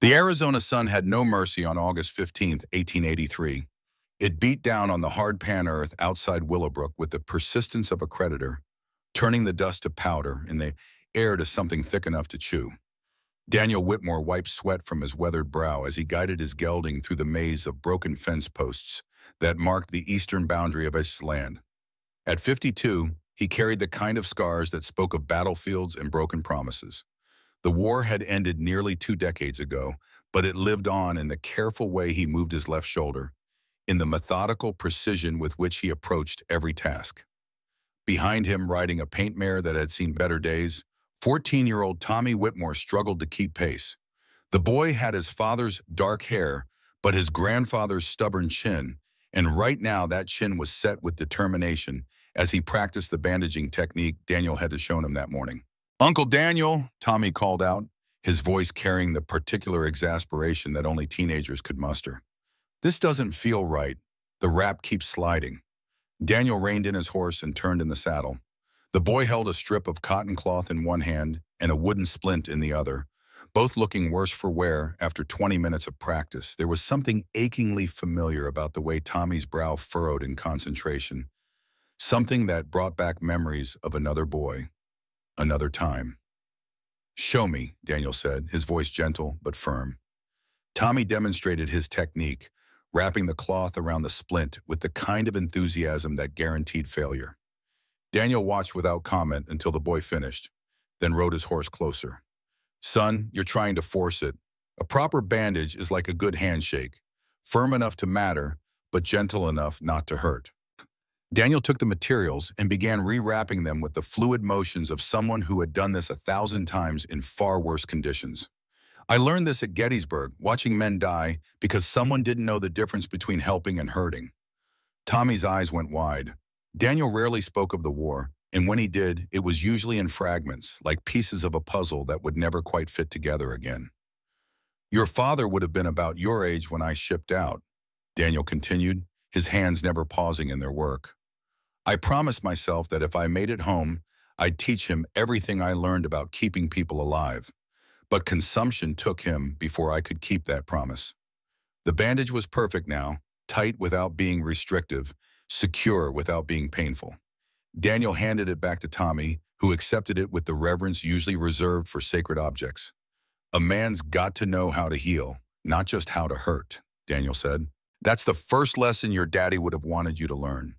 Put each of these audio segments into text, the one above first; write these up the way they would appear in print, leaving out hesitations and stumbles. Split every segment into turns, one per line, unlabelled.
The Arizona sun had no mercy on August 15th, 1883. It beat down on the hard-pan earth outside Willowbrook with the persistence of a creditor, turning the dust to powder and the air to something thick enough to chew. Daniel Whitmore wiped sweat from his weathered brow as he guided his gelding through the maze of broken fence posts that marked the eastern boundary of his land. At 52, he carried the kind of scars that spoke of battlefields and broken promises. The war had ended nearly 2 decades ago, but it lived on in the careful way he moved his left shoulder, in the methodical precision with which he approached every task. Behind him, riding a paint mare that had seen better days, 14-year-old Tommy Whitmore struggled to keep pace. The boy had his father's dark hair, but his grandfather's stubborn chin, and right now that chin was set with determination as he practiced the bandaging technique Daniel had shown him that morning. "Uncle Daniel," Tommy called out, his voice carrying the particular exasperation that only teenagers could muster. "This doesn't feel right. The wrap keeps sliding." Daniel reined in his horse and turned in the saddle. The boy held a strip of cotton cloth in one hand and a wooden splint in the other, both looking worse for wear after 20 minutes of practice. There was something achingly familiar about the way Tommy's brow furrowed in concentration, something that brought back memories of another boy, another time. "Show me," Daniel said, his voice gentle but firm. Tommy demonstrated his technique, wrapping the cloth around the splint with the kind of enthusiasm that guaranteed failure. Daniel watched without comment until the boy finished, then rode his horse closer. "Son, you're trying to force it. A proper bandage is like a good handshake, firm enough to matter, but gentle enough not to hurt." Daniel took the materials and began rewrapping them with the fluid motions of someone who had done this 1,000 times in far worse conditions. "I learned this at Gettysburg, watching men die because someone didn't know the difference between helping and hurting." Tommy's eyes went wide. Daniel rarely spoke of the war, and when he did, it was usually in fragments, like pieces of a puzzle that would never quite fit together again. "Your father would have been about your age when I shipped out," Daniel continued, his hands never pausing in their work. "I promised myself that if I made it home, I'd teach him everything I learned about keeping people alive. But consumption took him before I could keep that promise." The bandage was perfect now, tight without being restrictive, secure without being painful. Daniel handed it back to Tommy, who accepted it with the reverence usually reserved for sacred objects. "A man's got to know how to heal, not just how to hurt," Daniel said. "That's the first lesson your daddy would have wanted you to learn."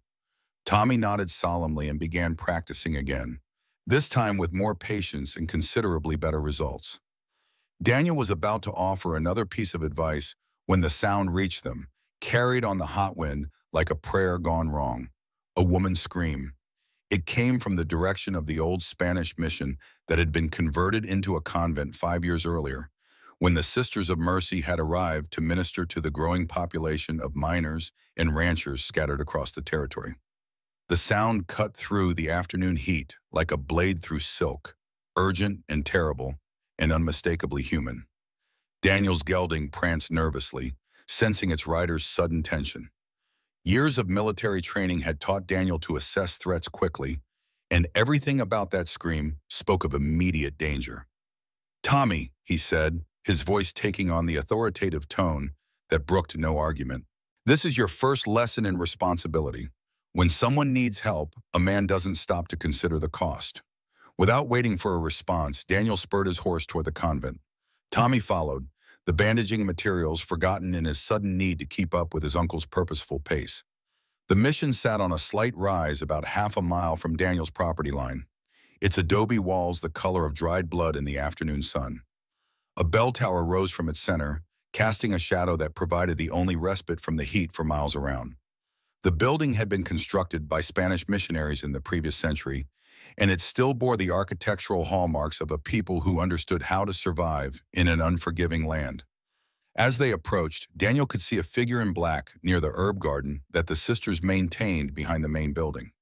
Tommy nodded solemnly and began practicing again, this time with more patience and considerably better results. Daniel was about to offer another piece of advice when the sound reached them, carried on the hot wind like a prayer gone wrong. A woman's scream. It came from the direction of the old Spanish mission that had been converted into a convent 5 years earlier, when the Sisters of Mercy had arrived to minister to the growing population of miners and ranchers scattered across the territory. The sound cut through the afternoon heat like a blade through silk, urgent and terrible, and unmistakably human. Daniel's gelding pranced nervously, sensing its rider's sudden tension. Years of military training had taught Daniel to assess threats quickly, and everything about that scream spoke of immediate danger. "Tommy," he said, his voice taking on the authoritative tone that brooked no argument, "this is your first lesson in responsibility. When someone needs help, a man doesn't stop to consider the cost." Without waiting for a response, Daniel spurred his horse toward the convent. Tommy followed, the bandaging materials forgotten in his sudden need to keep up with his uncle's purposeful pace. The mission sat on a slight rise about half a mile from Daniel's property line, its adobe walls the color of dried blood in the afternoon sun. A bell tower rose from its center, casting a shadow that provided the only respite from the heat for miles around. The building had been constructed by Spanish missionaries in the previous century, and it still bore the architectural hallmarks of a people who understood how to survive in an unforgiving land. As they approached, Daniel could see a figure in black near the herb garden that the sisters maintained behind the main building.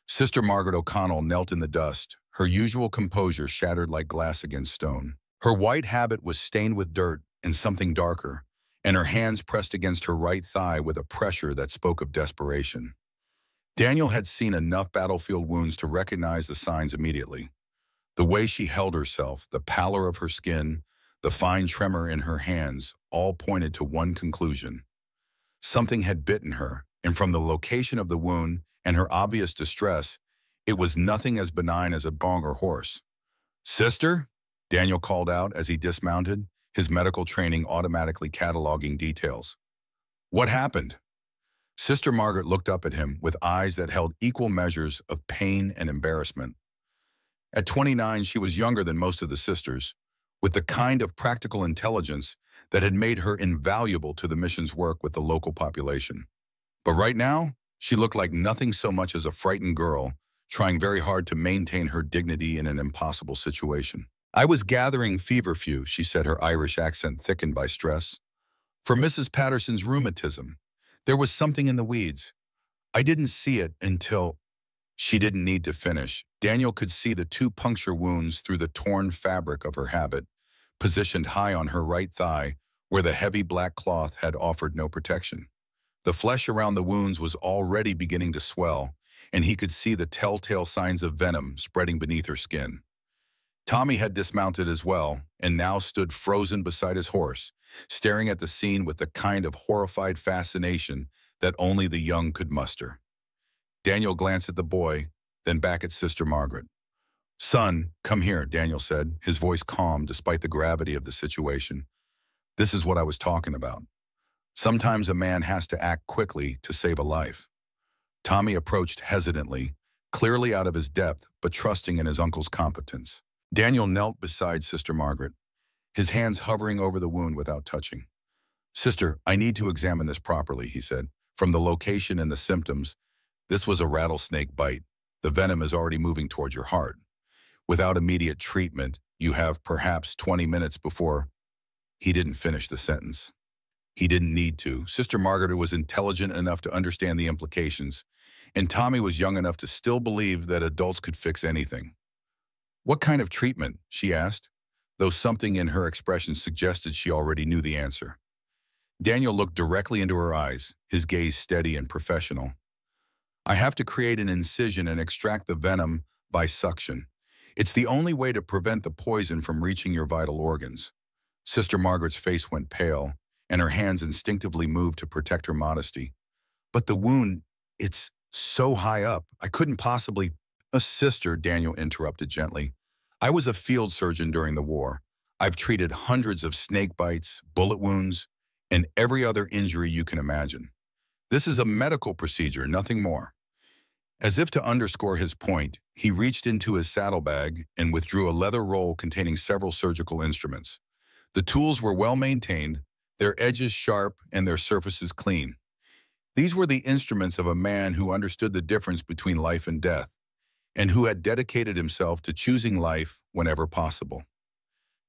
Sister Margaret O'Connell knelt in the dust, her usual composure shattered like glass against stone. Her white habit was stained with dirt and something darker, and her hands pressed against her right thigh with a pressure that spoke of desperation. Daniel had seen enough battlefield wounds to recognize the signs immediately. The way she held herself, the pallor of her skin, The fine tremor in her hands all pointed to one conclusion. Something had bitten her, and from the location of the wound and her obvious distress, it was nothing as benign as a bong or horse. "Sister?" Daniel called out as he dismounted, his medical training automatically cataloging details. "What happened?" Sister Margaret looked up at him with eyes that held equal measures of pain and embarrassment. At 29, she was younger than most of the sisters, with the kind of practical intelligence that had made her invaluable to the mission's work with the local population. But right now, she looked like nothing so much as a frightened girl, trying very hard to maintain her dignity in an impossible situation. "I was gathering feverfew," she said, her Irish accent thickened by stress, "for Mrs. Patterson's rheumatism. There was something in the weeds. I didn't see it until—" She didn't need to finish. Daniel could see the 2 puncture wounds through the torn fabric of her habit, positioned high on her right thigh, where the heavy black cloth had offered no protection. The flesh around the wounds was already beginning to swell, and he could see the telltale signs of venom spreading beneath her skin. Tommy had dismounted as well, and now stood frozen beside his horse, staring at the scene with the kind of horrified fascination that only the young could muster. Daniel glanced at the boy, then back at Sister Margaret. "Son, come here," Daniel said, his voice calm despite the gravity of the situation. "This is what I was talking about. Sometimes a man has to act quickly to save a life." Tommy approached hesitantly, clearly out of his depth, but trusting in his uncle's competence. Daniel knelt beside Sister Margaret, his hands hovering over the wound without touching. "Sister, I need to examine this properly," he said. "From the location and the symptoms, this was a rattlesnake bite. The venom is already moving towards your heart. Without immediate treatment, you have perhaps 20 minutes before—" He didn't finish the sentence. He didn't need to. Sister Margaret was intelligent enough to understand the implications, and Tommy was young enough to still believe that adults could fix anything. "What kind of treatment?" she asked, though something in her expression suggested she already knew the answer. Daniel looked directly into her eyes, his gaze steady and professional. "I have to create an incision and extract the venom by suction. It's the only way to prevent the poison from reaching your vital organs." Sister Margaret's face went pale, and her hands instinctively moved to protect her modesty. "But the wound, it's so high up. I couldn't possibly—" "A sister," Daniel interrupted gently. "I was a field surgeon during the war. I've treated hundreds of snake bites, bullet wounds, and every other injury you can imagine. This is a medical procedure, nothing more." As if to underscore his point, he reached into his saddlebag and withdrew a leather roll containing several surgical instruments. The tools were well maintained, their edges sharp and their surfaces clean. These were the instruments of a man who understood the difference between life and death, and who had dedicated himself to choosing life whenever possible.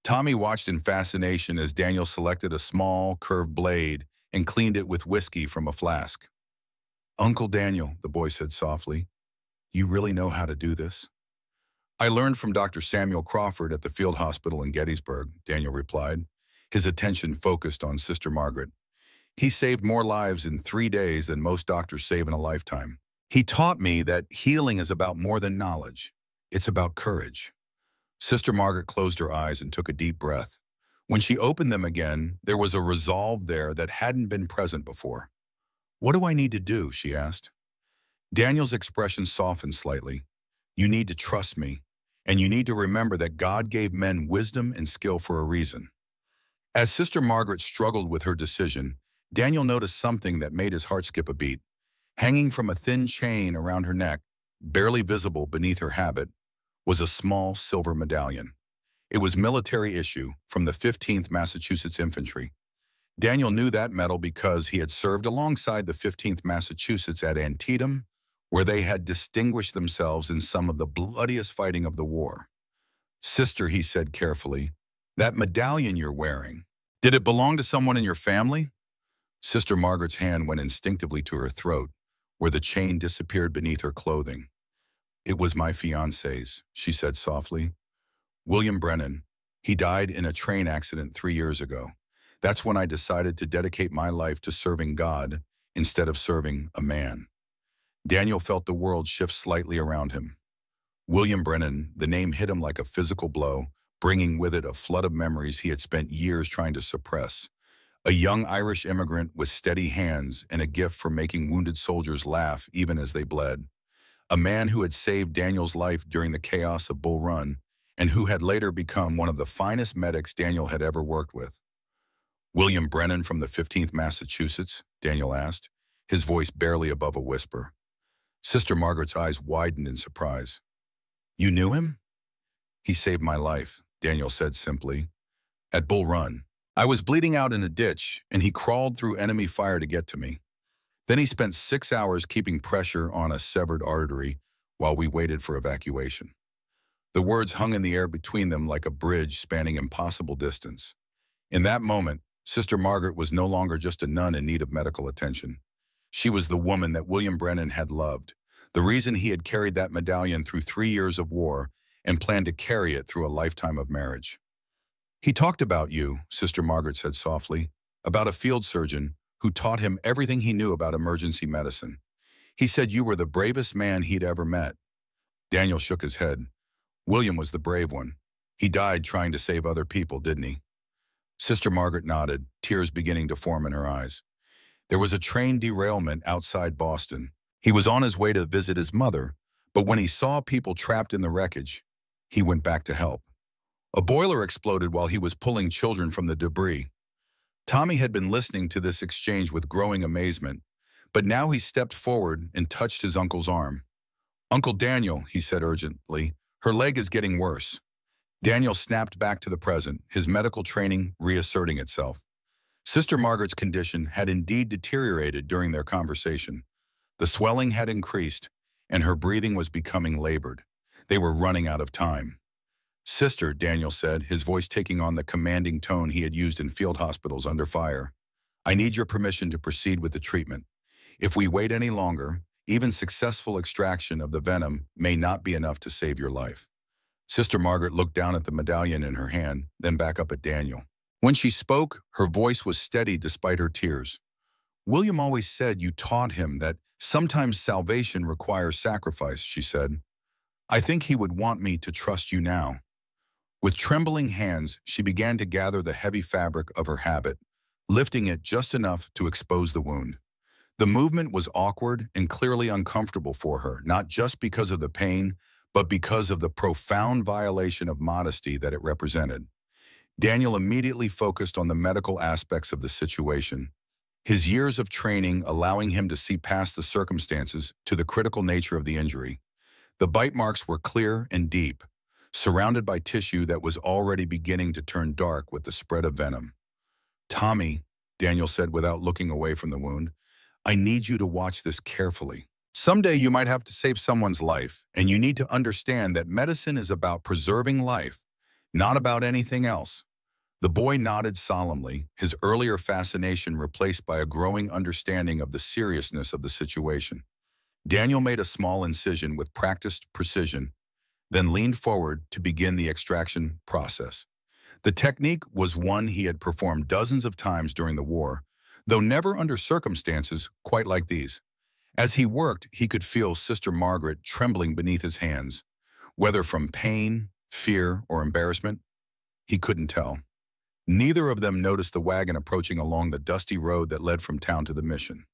Tommy watched in fascination as Daniel selected a small, curved blade and cleaned it with whiskey from a flask. "Uncle Daniel," the boy said softly, "you really know how to do this?" "I learned from Dr. Samuel Crawford at the field hospital in Gettysburg," Daniel replied, his attention focused on Sister Margaret. "He saved more lives in 3 days than most doctors save in a lifetime. He taught me that healing is about more than knowledge. It's about courage." Sister Margaret closed her eyes and took a deep breath. When she opened them again, there was a resolve there that hadn't been present before. "What do I need to do?" she asked. Daniel's expression softened slightly. "You need to trust me, and you need to remember that God gave men wisdom and skill for a reason." As Sister Margaret struggled with her decision, Daniel noticed something that made his heart skip a beat. Hanging from a thin chain around her neck, barely visible beneath her habit, was a small silver medallion. It was military issue from the 15th Massachusetts Infantry. Daniel knew that medal because he had served alongside the 15th Massachusetts at Antietam, where they had distinguished themselves in some of the bloodiest fighting of the war. "Sister," he said carefully, "that medallion you're wearing, did it belong to someone in your family?" Sister Margaret's hand went instinctively to her throat, where the chain disappeared beneath her clothing. "It was my fiancé's," she said softly. "William Brennan. He died in a train accident 3 years ago. That's when I decided to dedicate my life to serving God instead of serving a man." Daniel felt the world shift slightly around him. William Brennan, the name hit him like a physical blow, bringing with it a flood of memories he had spent years trying to suppress. A young Irish immigrant with steady hands and a gift for making wounded soldiers laugh even as they bled. A man who had saved Daniel's life during the chaos of Bull Run and who had later become one of the finest medics Daniel had ever worked with. "William Brennan from the 15th Massachusetts?" Daniel asked, his voice barely above a whisper. Sister Margaret's eyes widened in surprise. "You knew him?" "He saved my life," Daniel said simply. "At Bull Run. I was bleeding out in a ditch, and he crawled through enemy fire to get to me. Then he spent 6 hours keeping pressure on a severed artery while we waited for evacuation." The words hung in the air between them like a bridge spanning impossible distance. In that moment, Sister Margaret was no longer just a nun in need of medical attention. She was the woman that William Brennan had loved, the reason he had carried that medallion through 3 years of war and planned to carry it through a lifetime of marriage. "He talked about you," Sister Margaret said softly, "about a field surgeon who taught him everything he knew about emergency medicine. He said you were the bravest man he'd ever met." Daniel shook his head. "William was the brave one. He died trying to save other people, didn't he?" Sister Margaret nodded, tears beginning to form in her eyes. "There was a train derailment outside Boston. He was on his way to visit his mother, but when he saw people trapped in the wreckage, he went back to help. A boiler exploded while he was pulling children from the debris." Tommy had been listening to this exchange with growing amazement, but now he stepped forward and touched his uncle's arm. "Uncle Daniel," he said urgently, "her leg is getting worse." Daniel snapped back to the present, his medical training reasserting itself. Sister Margaret's condition had indeed deteriorated during their conversation. The swelling had increased, and her breathing was becoming labored. They were running out of time. "Sister," Daniel said, his voice taking on the commanding tone he had used in field hospitals under fire, "I need your permission to proceed with the treatment. If we wait any longer, even successful extraction of the venom may not be enough to save your life." Sister Margaret looked down at the medallion in her hand, then back up at Daniel. When she spoke, her voice was steady despite her tears. "William always said you taught him that sometimes salvation requires sacrifice," she said. "I think he would want me to trust you now." With trembling hands, she began to gather the heavy fabric of her habit, lifting it just enough to expose the wound. The movement was awkward and clearly uncomfortable for her, not just because of the pain, but because of the profound violation of modesty that it represented. Daniel immediately focused on the medical aspects of the situation, his years of training allowing him to see past the circumstances to the critical nature of the injury. The bite marks were clear and deep, surrounded by tissue that was already beginning to turn dark with the spread of venom. "Tommy," Daniel said without looking away from the wound, "I need you to watch this carefully. Someday you might have to save someone's life, and you need to understand that medicine is about preserving life, not about anything else." The boy nodded solemnly, his earlier fascination replaced by a growing understanding of the seriousness of the situation. Daniel made a small incision with practiced precision, then leaned forward to begin the extraction process. The technique was one he had performed dozens of times during the war, though never under circumstances quite like these. As he worked, he could feel Sister Margaret trembling beneath his hands. Whether from pain, fear, or embarrassment, he couldn't tell. Neither of them noticed the wagon approaching along the dusty road that led from town to the mission.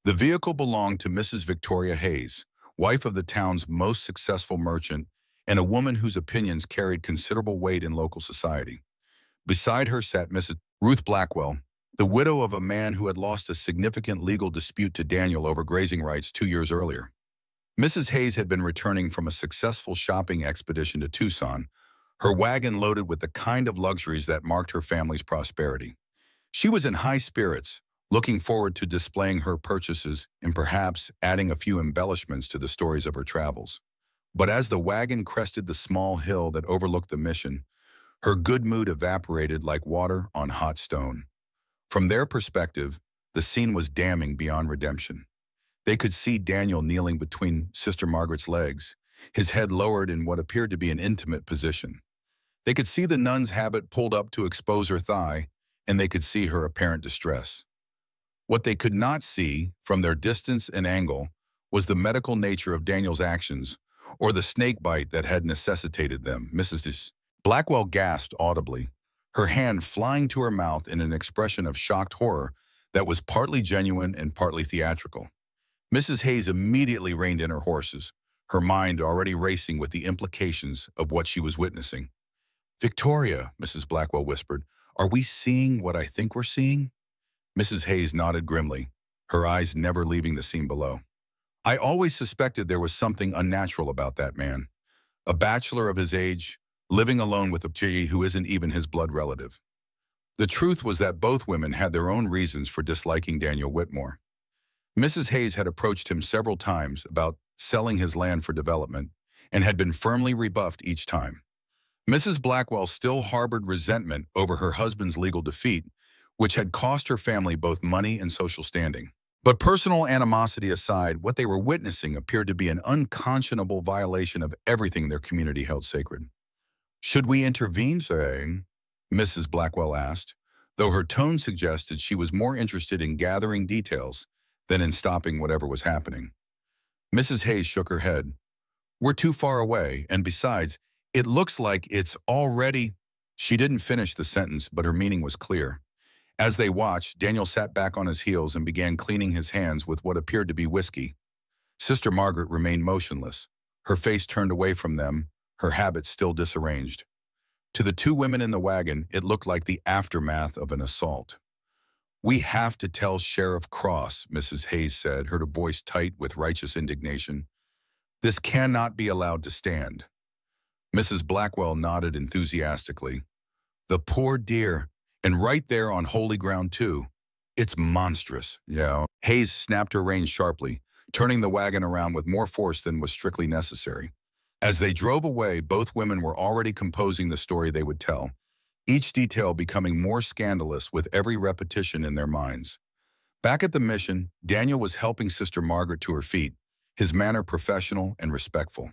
The vehicle belonged to Mrs. Victoria Hayes, wife of the town's most successful merchant and a woman whose opinions carried considerable weight in local society. Beside her sat Mrs. Ruth Blackwell, the widow of a man who had lost a significant legal dispute to Daniel over grazing rights 2 years earlier. Mrs. Hayes had been returning from a successful shopping expedition to Tucson, her wagon loaded with the kind of luxuries that marked her family's prosperity. She was in high spirits, looking forward to displaying her purchases and perhaps adding a few embellishments to the stories of her travels. But as the wagon crested the small hill that overlooked the mission, her good mood evaporated like water on hot stone. From their perspective, the scene was damning beyond redemption. They could see Daniel kneeling between Sister Margaret's legs, his head lowered in what appeared to be an intimate position. They could see the nun's habit pulled up to expose her thigh, and they could see her apparent distress. What they could not see, from their distance and angle, was the medical nature of Daniel's actions, or the snake bite that had necessitated them. Mrs. Blackwell gasped audibly, her hand flying to her mouth in an expression of shocked horror that was partly genuine and partly theatrical. Mrs. Hayes immediately reined in her horses, her mind already racing with the implications of what she was witnessing. "Victoria," Mrs. Blackwell whispered, "are we seeing what I think we're seeing?" Mrs. Hayes nodded grimly, her eyes never leaving the scene below. "I always suspected there was something unnatural about that man. A bachelor of his age, living alone with a T who isn't even his blood relative." The truth was that both women had their own reasons for disliking Daniel Whitmore. Mrs. Hayes had approached him several times about selling his land for development and had been firmly rebuffed each time. Mrs. Blackwell still harbored resentment over her husband's legal defeat, which had cost her family both money and social standing. But personal animosity aside, what they were witnessing appeared to be an unconscionable violation of everything their community held sacred. "Should we intervene, sir?" Mrs. Blackwell asked, though her tone suggested she was more interested in gathering details than in stopping whatever was happening. Mrs. Hayes shook her head. "We're too far away, and besides, it looks like it's already—" She didn't finish the sentence, but her meaning was clear. As they watched, Daniel sat back on his heels and began cleaning his hands with what appeared to be whiskey. Sister Margaret remained motionless, her face turned away from them, her habit still disarranged. To the two women in the wagon, it looked like the aftermath of an assault. "We have to tell Sheriff Cross," Mrs. Hayes said, her voice tight with righteous indignation. "This cannot be allowed to stand." Mrs. Blackwell nodded enthusiastically. "The poor dear, and right there on holy ground too. It's monstrous, you know." Hayes snapped her reins sharply, turning the wagon around with more force than was strictly necessary. As they drove away, both women were already composing the story they would tell, each detail becoming more scandalous with every repetition in their minds. Back at the mission, Daniel was helping Sister Margaret to her feet, his manner professional and respectful.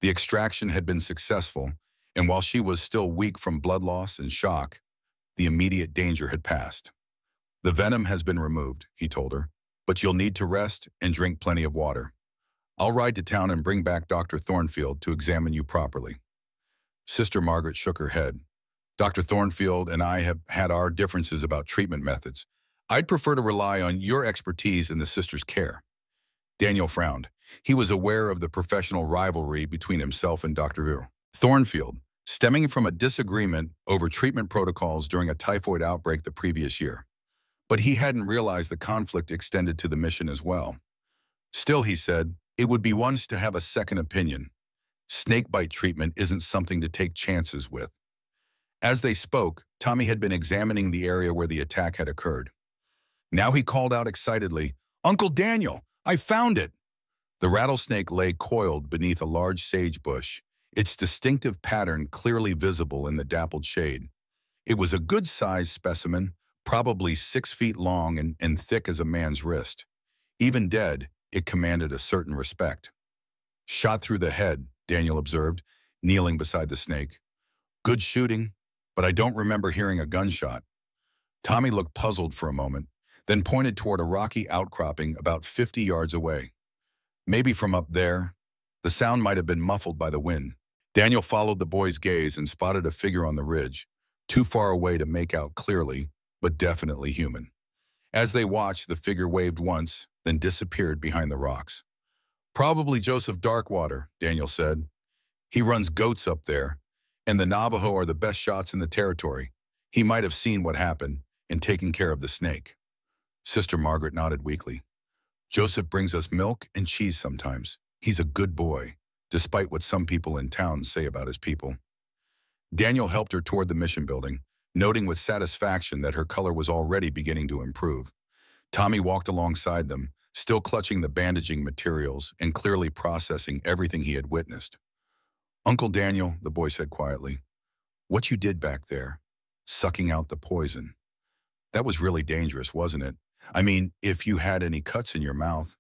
The extraction had been successful, and while she was still weak from blood loss and shock, the immediate danger had passed. "The venom has been removed," he told her, "but you'll need to rest and drink plenty of water. I'll ride to town and bring back Dr. Thornfield to examine you properly." Sister Margaret shook her head. "Dr. Thornfield and I have had our differences about treatment methods. I'd prefer to rely on your expertise in the sister's care." Daniel frowned. He was aware of the professional rivalry between himself and Dr. Thornfield, stemming from a disagreement over treatment protocols during a typhoid outbreak the previous year. But he hadn't realized the conflict extended to the mission as well. "Still," he said, "it would be wise to have a second opinion. Snakebite treatment isn't something to take chances with." As they spoke, Tommy had been examining the area where the attack had occurred. Now he called out excitedly, "Uncle Daniel, I found it!" The rattlesnake lay coiled beneath a large sage bush, its distinctive pattern clearly visible in the dappled shade. It was a good-sized specimen, probably 6 feet long and thick as a man's wrist. Even dead, it commanded a certain respect. "Shot through the head," Daniel observed, kneeling beside the snake. "Good shooting, but I don't remember hearing a gunshot." Tommy looked puzzled for a moment, then pointed toward a rocky outcropping about 50 yards away. "Maybe from up there." The sound might have been muffled by the wind. Daniel followed the boy's gaze and spotted a figure on the ridge, too far away to make out clearly, but definitely human. As they watched, the figure waved once, then disappeared behind the rocks. "Probably Joseph Darkwater," Daniel said. "He runs goats up there, and the Navajo are the best shots in the territory. He might have seen what happened and taken care of the snake." Sister Margaret nodded weakly. "Joseph brings us milk and cheese sometimes. He's a good boy, despite what some people in town say about his people." Daniel helped her toward the mission building, noting with satisfaction that her color was already beginning to improve. Tommy walked alongside them, still clutching the bandaging materials and clearly processing everything he had witnessed. "Uncle Daniel," the boy said quietly, "what you did back there, sucking out the poison, that was really dangerous, wasn't it? I mean, if you had any cuts in your mouth."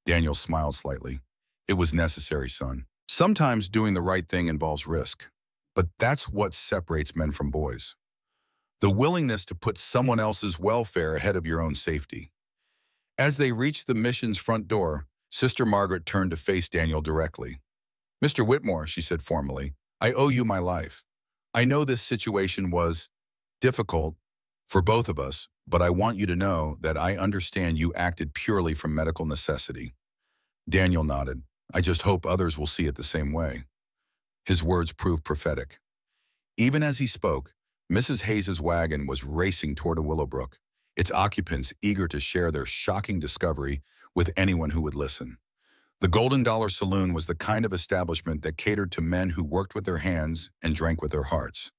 Daniel smiled slightly. "It was necessary, son. Sometimes doing the right thing involves risk, but that's what separates men from boys. The willingness to put someone else's welfare ahead of your own safety." As they reached the mission's front door, Sister Margaret turned to face Daniel directly. "Mr. Whitmore," she said formally, "I owe you my life. I know this situation was difficult for both of us, but I want you to know that I understand you acted purely from medical necessity. Daniel nodded. I just hope others will see it the same way. His words proved prophetic. Even as he spoke, Mrs. Hayes's wagon was racing toward a Willowbrook, its occupants eager to share their shocking discovery with anyone who would listen. The Golden Dollar Saloon was the kind of establishment that catered to men who worked with their hands and drank with their hearts.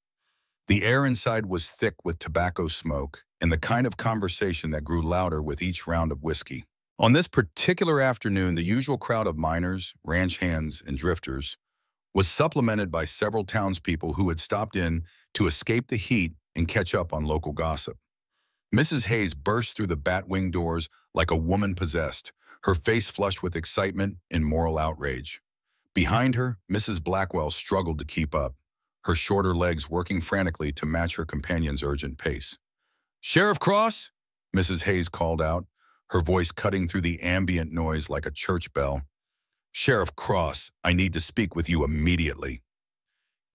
The air inside was thick with tobacco smoke and the kind of conversation that grew louder with each round of whiskey. On this particular afternoon, the usual crowd of miners, ranch hands, and drifters was supplemented by several townspeople who had stopped in to escape the heat and catch up on local gossip. Mrs. Hayes burst through the bat-wing doors like a woman possessed, her face flushed with excitement and moral outrage. Behind her, Mrs. Blackwell struggled to keep up, her shorter legs working frantically to match her companion's urgent pace. "Sheriff Cross?" Mrs. Hayes called out, her voice cutting through the ambient noise like a church bell. "Sheriff Cross, I need to speak with you immediately."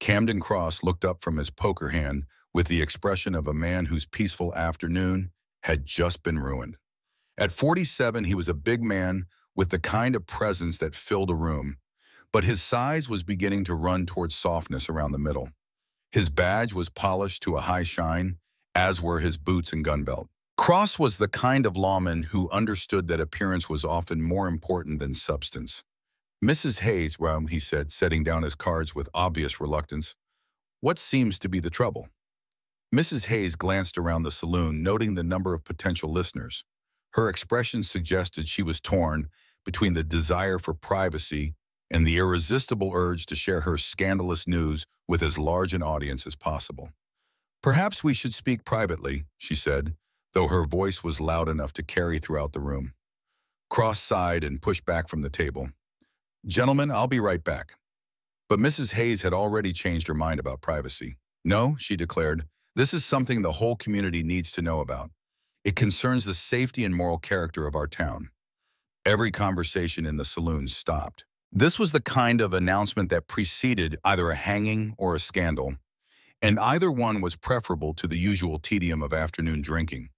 Camden Cross looked up from his poker hand with the expression of a man whose peaceful afternoon had just been ruined. At 47, he was a big man with the kind of presence that filled a room, but his size was beginning to run towards softness around the middle. His badge was polished to a high shine, as were his boots and gun belt. Cross was the kind of lawman who understood that appearance was often more important than substance. "Mrs. Hayes," well, he said, setting down his cards with obvious reluctance, "what seems to be the trouble?" Mrs. Hayes glanced around the saloon, noting the number of potential listeners. Her expression suggested she was torn between the desire for privacy and the irresistible urge to share her scandalous news with as large an audience as possible. "Perhaps we should speak privately," she said, though her voice was loud enough to carry throughout the room. Cross sighed and pushed back from the table. "Gentlemen, I'll be right back." But Mrs. Hayes had already changed her mind about privacy. "No," she declared, "this is something the whole community needs to know about. It concerns the safety and moral character of our town." Every conversation in the saloon stopped. This was the kind of announcement that preceded either a hanging or a scandal, and either one was preferable to the usual tedium of afternoon drinking.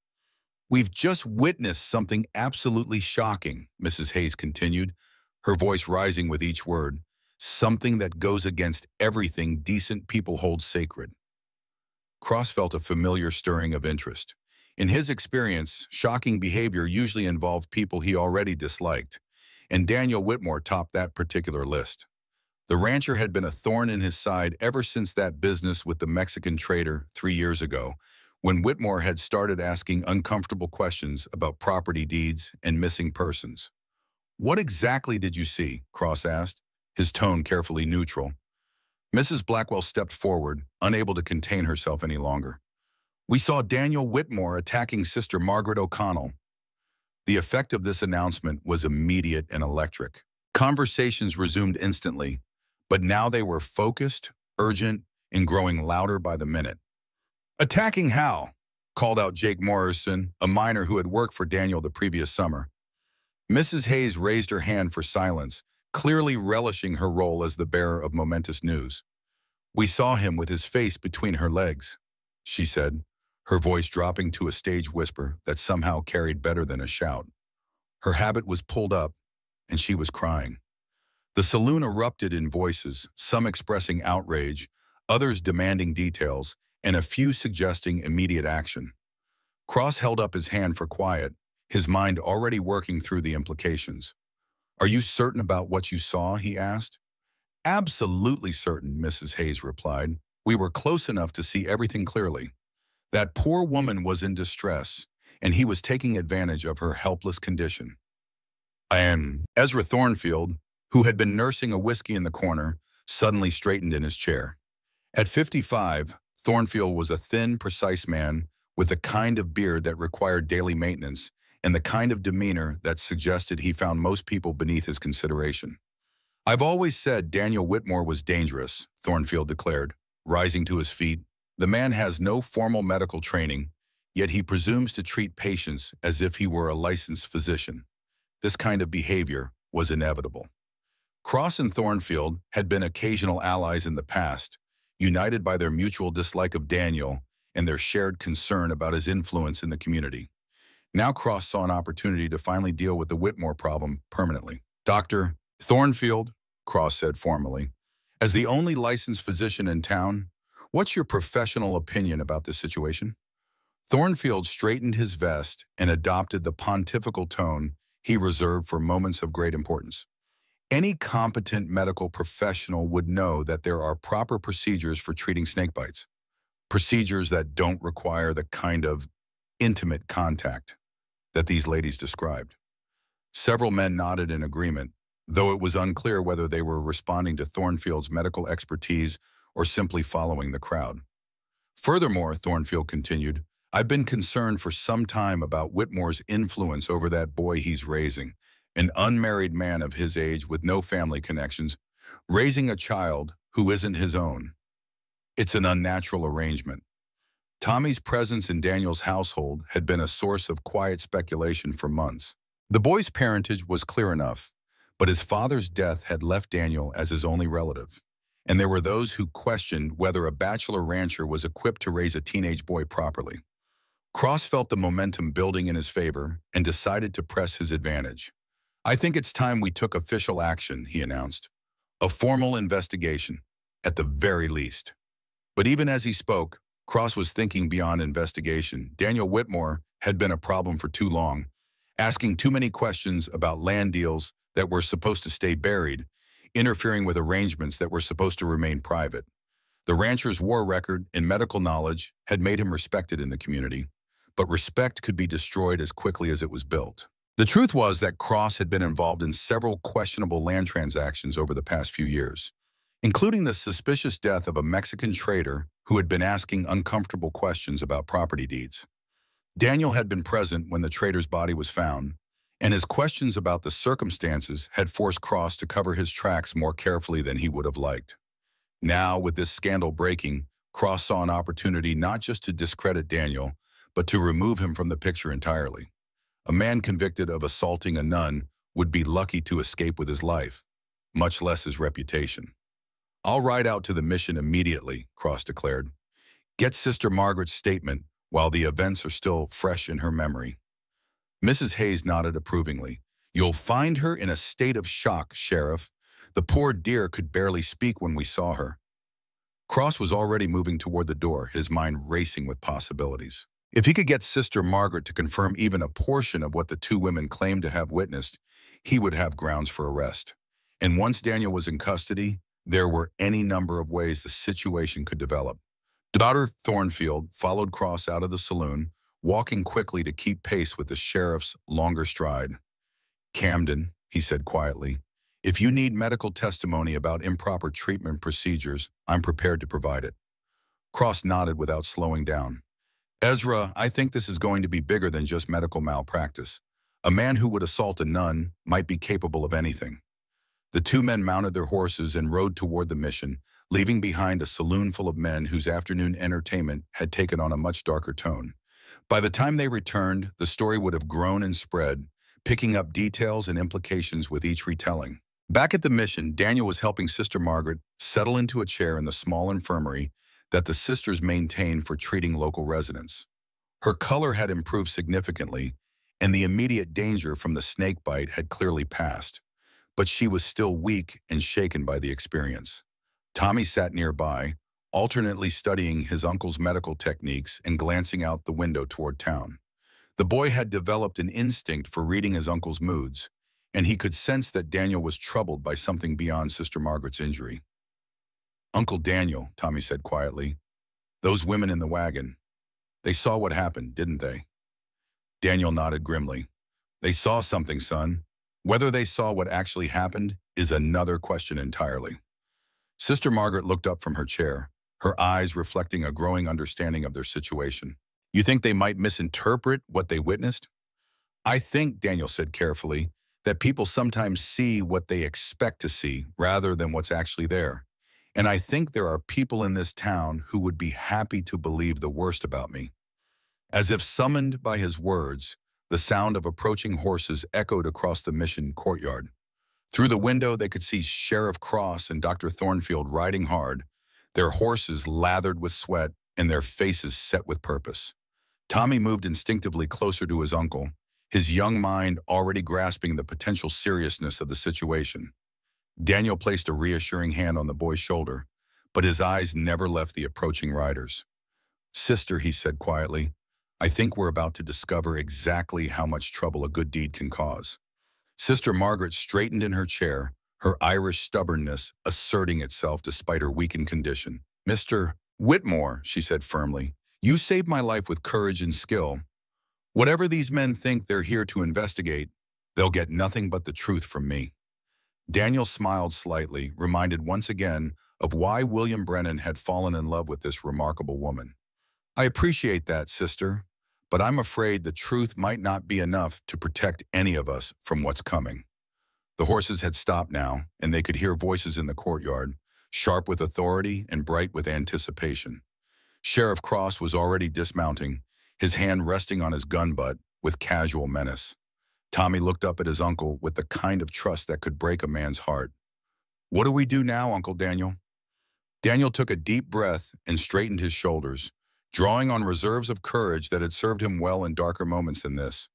"We've just witnessed something absolutely shocking," Mrs. Hayes continued, her voice rising with each word, "something that goes against everything decent people hold sacred." Cross felt a familiar stirring of interest. In his experience, shocking behavior usually involved people he already disliked, and Daniel Whitmore topped that particular list. The rancher had been a thorn in his side ever since that business with the Mexican trader 3 years ago, when Whitmore had started asking uncomfortable questions about property deeds and missing persons. "What exactly did you see?" Cross asked, his tone carefully neutral. Mrs. Blackwell stepped forward, unable to contain herself any longer. "We saw Daniel Whitmore attacking Sister Margaret O'Connell." The effect of this announcement was immediate and electric. Conversations resumed instantly, but now they were focused, urgent, and growing louder by the minute. "Attacking how?" called out Jake Morrison, a miner who had worked for Daniel the previous summer. Mrs. Hayes raised her hand for silence, clearly relishing her role as the bearer of momentous news. "We saw him with his face between her legs," she said, her voice dropping to a stage whisper that somehow carried better than a shout. Her habit was pulled up, and she was crying. The saloon erupted in voices, some expressing outrage, others demanding details, and a few suggesting immediate action. Cross held up his hand for quiet, his mind already working through the implications. "Are you certain about what you saw?" he asked. "Absolutely certain," Mrs. Hayes replied. "We were close enough to see everything clearly. That poor woman was in distress, and he was taking advantage of her helpless condition." And Ezra Thornfield, who had been nursing a whiskey in the corner, suddenly straightened in his chair. At 55, Thornfield was a thin, precise man with the kind of beard that required daily maintenance and the kind of demeanor that suggested he found most people beneath his consideration. "I've always said Daniel Whitmore was dangerous," Thornfield declared, rising to his feet. "The man has no formal medical training, yet he presumes to treat patients as if he were a licensed physician. This kind of behavior was inevitable." Cross and Thornfield had been occasional allies in the past, united by their mutual dislike of Daniel and their shared concern about his influence in the community. Now Cross saw an opportunity to finally deal with the Whitmore problem permanently. Dr. Thornfield, Cross said formally, as the only licensed physician in town, what's your professional opinion about this situation? Thornfield straightened his vest and adopted the pontifical tone he reserved for moments of great importance. Any competent medical professional would know that there are proper procedures for treating snake bites, procedures that don't require the kind of intimate contact that these ladies described. Several men nodded in agreement, though it was unclear whether they were responding to Thornfield's medical expertise or simply following the crowd. Furthermore, Thornfield continued, I've been concerned for some time about Whitmore's influence over that boy he's raising, an unmarried man of his age with no family connections, raising a child who isn't his own. It's an unnatural arrangement. Tommy's presence in Daniel's household had been a source of quiet speculation for months. The boy's parentage was clear enough, but his father's death had left Daniel as his only relative, and there were those who questioned whether a bachelor rancher was equipped to raise a teenage boy properly. Cross felt the momentum building in his favor and decided to press his advantage. I think it's time we took official action, he announced. A formal investigation, at the very least. But even as he spoke, Cross was thinking beyond investigation. Daniel Whitmore had been a problem for too long, asking too many questions about land deals that were supposed to stay buried, interfering with arrangements that were supposed to remain private. The rancher's war record and medical knowledge had made him respected in the community, but respect could be destroyed as quickly as it was built. The truth was that Cross had been involved in several questionable land transactions over the past few years, including the suspicious death of a Mexican trader who had been asking uncomfortable questions about property deeds. Daniel had been present when the trader's body was found, and his questions about the circumstances had forced Cross to cover his tracks more carefully than he would have liked. Now, with this scandal breaking, Cross saw an opportunity not just to discredit Daniel, but to remove him from the picture entirely. A man convicted of assaulting a nun would be lucky to escape with his life, much less his reputation. I'll ride out to the mission immediately, Cross declared. Get Sister Margaret's statement while the events are still fresh in her memory. Mrs. Hayes nodded approvingly. You'll find her in a state of shock, Sheriff. The poor dear could barely speak when we saw her. Cross was already moving toward the door, his mind racing with possibilities. If he could get Sister Margaret to confirm even a portion of what the two women claimed to have witnessed, he would have grounds for arrest. And once Daniel was in custody, there were any number of ways the situation could develop. Dr. Thornfield followed Cross out of the saloon, walking quickly to keep pace with the sheriff's longer stride. Camden, he said quietly, if you need medical testimony about improper treatment procedures, I'm prepared to provide it. Cross nodded without slowing down. Ezra, I think this is going to be bigger than just medical malpractice. A man who would assault a nun might be capable of anything. The two men mounted their horses and rode toward the mission, leaving behind a saloon full of men whose afternoon entertainment had taken on a much darker tone. By the time they returned, the story would have grown and spread, picking up details and implications with each retelling. Back at the mission, Daniel was helping Sister Margaret settle into a chair in the small infirmary that the sisters maintained for treating local residents. Her color had improved significantly, and the immediate danger from the snake bite had clearly passed, but she was still weak and shaken by the experience. Tommy sat nearby, alternately studying his uncle's medical techniques and glancing out the window toward town. The boy had developed an instinct for reading his uncle's moods, and he could sense that Daniel was troubled by something beyond Sister Margaret's injury. Uncle Daniel, Tommy said quietly, those women in the wagon, they saw what happened, didn't they? Daniel nodded grimly. They saw something, son. Whether they saw what actually happened is another question entirely. Sister Margaret looked up from her chair, her eyes reflecting a growing understanding of their situation. You think they might misinterpret what they witnessed? I think, Daniel said carefully, that people sometimes see what they expect to see rather than what's actually there. And I think there are people in this town who would be happy to believe the worst about me. As if summoned by his words, the sound of approaching horses echoed across the mission courtyard. Through the window, they could see Sheriff Cross and Dr. Thornfield riding hard, their horses lathered with sweat and their faces set with purpose. Tommy moved instinctively closer to his uncle, his young mind already grasping the potential seriousness of the situation. Daniel placed a reassuring hand on the boy's shoulder, but his eyes never left the approaching riders. "Sister," he said quietly, "I think we're about to discover exactly how much trouble a good deed can cause." Sister Margaret straightened in her chair, her Irish stubbornness asserting itself despite her weakened condition. "Mr. Whitmore," she said firmly, "you saved my life with courage and skill. Whatever these men think they're here to investigate, they'll get nothing but the truth from me." Daniel smiled slightly, reminded once again of why William Brennan had fallen in love with this remarkable woman. "I appreciate that, sister, but I'm afraid the truth might not be enough to protect any of us from what's coming." The horses had stopped now, and they could hear voices in the courtyard, sharp with authority and bright with anticipation. Sheriff Cross was already dismounting, his hand resting on his gun butt with casual menace. Tommy looked up at his uncle with the kind of trust that could break a man's heart. "What do we do now, Uncle Daniel?" Daniel took a deep breath and straightened his shoulders, drawing on reserves of courage that had served him well in darker moments than this.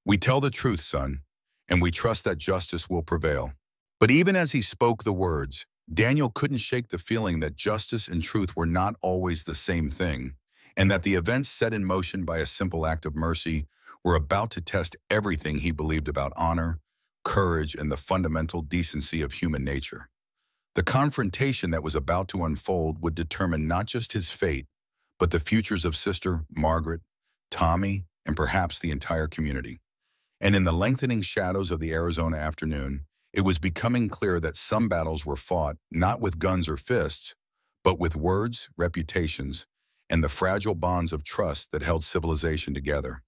"We tell the truth, son, and we trust that justice will prevail." But even as he spoke the words, Daniel couldn't shake the feeling that justice and truth were not always the same thing, and that the events set in motion by a simple act of mercy were about to test everything he believed about honor, courage, and the fundamental decency of human nature. The confrontation that was about to unfold would determine not just his fate, but the futures of Sister Margaret, Tommy, and perhaps the entire community. And in the lengthening shadows of the Arizona afternoon, it was becoming clear that some battles were fought not with guns or fists, but with words, reputations, and the fragile bonds of trust that held civilization together.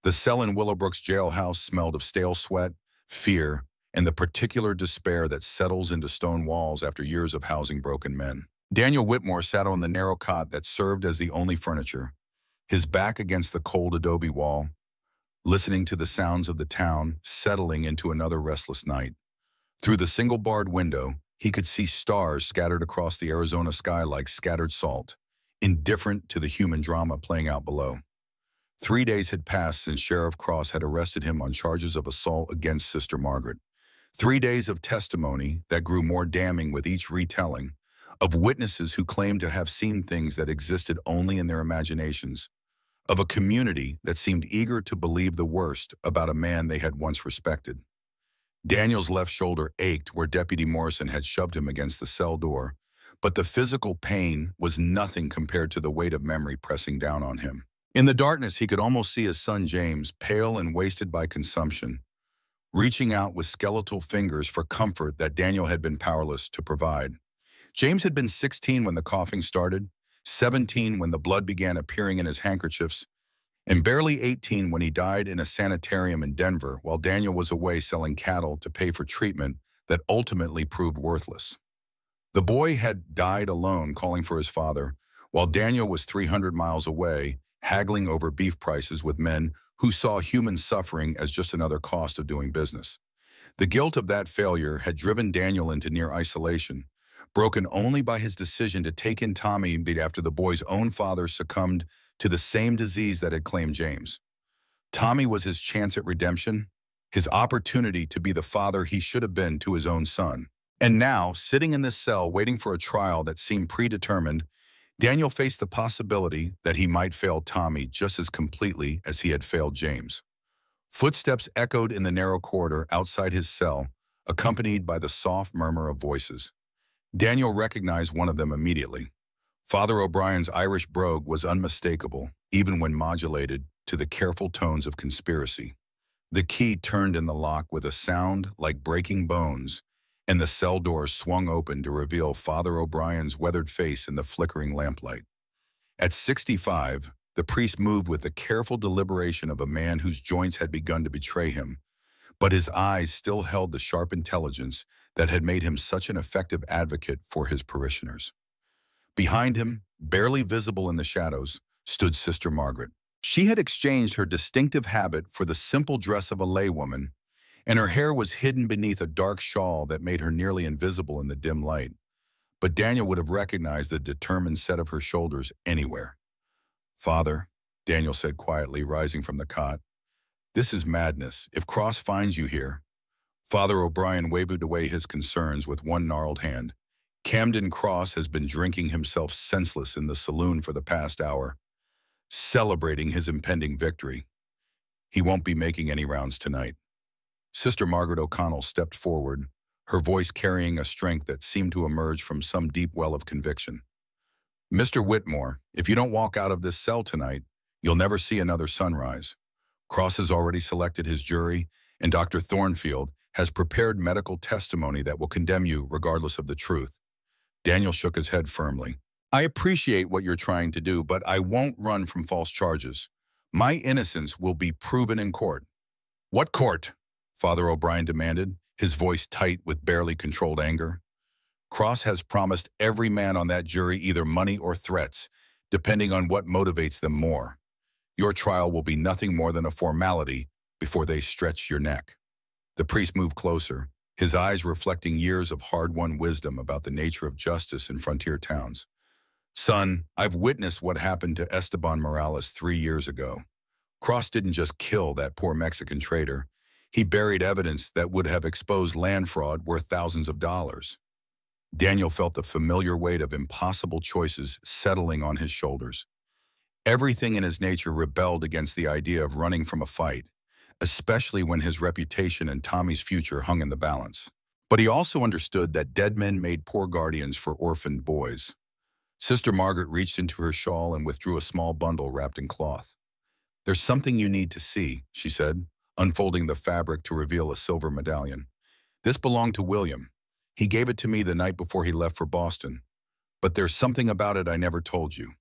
The cell in Willowbrook's jailhouse smelled of stale sweat, fear, and the particular despair that settles into stone walls after years of housing broken men. Daniel Whitmore sat on the narrow cot that served as the only furniture, his back against the cold adobe wall, listening to the sounds of the town settling into another restless night. Through the single-barred window, he could see stars scattered across the Arizona sky like scattered salt, indifferent to the human drama playing out below. 3 days had passed since Sheriff Cross had arrested him on charges of assault against Sister Margaret. 3 days of testimony that grew more damning with each retelling, of witnesses who claimed to have seen things that existed only in their imaginations, of a community that seemed eager to believe the worst about a man they had once respected. Daniel's left shoulder ached where Deputy Morrison had shoved him against the cell door, but the physical pain was nothing compared to the weight of memory pressing down on him. In the darkness, he could almost see his son James, pale and wasted by consumption, reaching out with skeletal fingers for comfort that Daniel had been powerless to provide. James had been 16 when the coughing started, 17 when the blood began appearing in his handkerchiefs, and barely 18 when he died in a sanitarium in Denver while Daniel was away selling cattle to pay for treatment that ultimately proved worthless. The boy had died alone calling for his father, while Daniel was 300 miles away, haggling over beef prices with men who saw human suffering as just another cost of doing business. The guilt of that failure had driven Daniel into near isolation, broken only by his decision to take in Tommy after the boy's own father succumbed to the same disease that had claimed James. Tommy was his chance at redemption, his opportunity to be the father he should have been to his own son. And now, sitting in this cell waiting for a trial that seemed predetermined, Daniel faced the possibility that he might fail Tommy just as completely as he had failed James. Footsteps echoed in the narrow corridor outside his cell, accompanied by the soft murmur of voices. Daniel recognized one of them immediately. Father O'Brien's Irish brogue was unmistakable, even when modulated to the careful tones of conspiracy. The key turned in the lock with a sound like breaking bones, and the cell door swung open to reveal Father O'Brien's weathered face in the flickering lamplight. At 65, the priest moved with the careful deliberation of a man whose joints had begun to betray him, but his eyes still held the sharp intelligence that had made him such an effective advocate for his parishioners. Behind him, barely visible in the shadows, stood Sister Margaret. She had exchanged her distinctive habit for the simple dress of a laywoman, and her hair was hidden beneath a dark shawl that made her nearly invisible in the dim light. but Daniel would have recognized the determined set of her shoulders anywhere. "Father," Daniel said quietly, rising from the cot, "this is madness. If Cross finds you here—" Father O'Brien waved away his concerns with one gnarled hand. "Camden Cross has been drinking himself senseless in the saloon for the past hour, celebrating his impending victory. He won't be making any rounds tonight." Sister Margaret O'Connell stepped forward, her voice carrying a strength that seemed to emerge from some deep well of conviction. "Mr. Whitmore, if you don't walk out of this cell tonight, you'll never see another sunrise. Cross has already selected his jury, and Dr. Thornfield has prepared medical testimony that will condemn you regardless of the truth." Daniel shook his head firmly. "I appreciate what you're trying to do, but I won't run from false charges. My innocence will be proven in court." "What court?" Father O'Brien demanded, his voice tight with barely controlled anger. "Cross has promised every man on that jury either money or threats, depending on what motivates them more. Your trial will be nothing more than a formality before they stretch your neck." The priest moved closer, his eyes reflecting years of hard-won wisdom about the nature of justice in frontier towns. "Son, I've witnessed what happened to Esteban Morales 3 years ago. Cross didn't just kill that poor Mexican trader. He buried evidence that would have exposed land fraud worth thousands of dollars." Daniel felt the familiar weight of impossible choices settling on his shoulders. Everything in his nature rebelled against the idea of running from a fight, especially when his reputation and Tommy's future hung in the balance. But he also understood that dead men made poor guardians for orphaned boys. Sister Margaret reached into her shawl and withdrew a small bundle wrapped in cloth. "There's something you need to see," she said, unfolding the fabric to reveal a silver medallion. "This belonged to William. He gave it to me the night before he left for Boston. But there's something about it I never told you."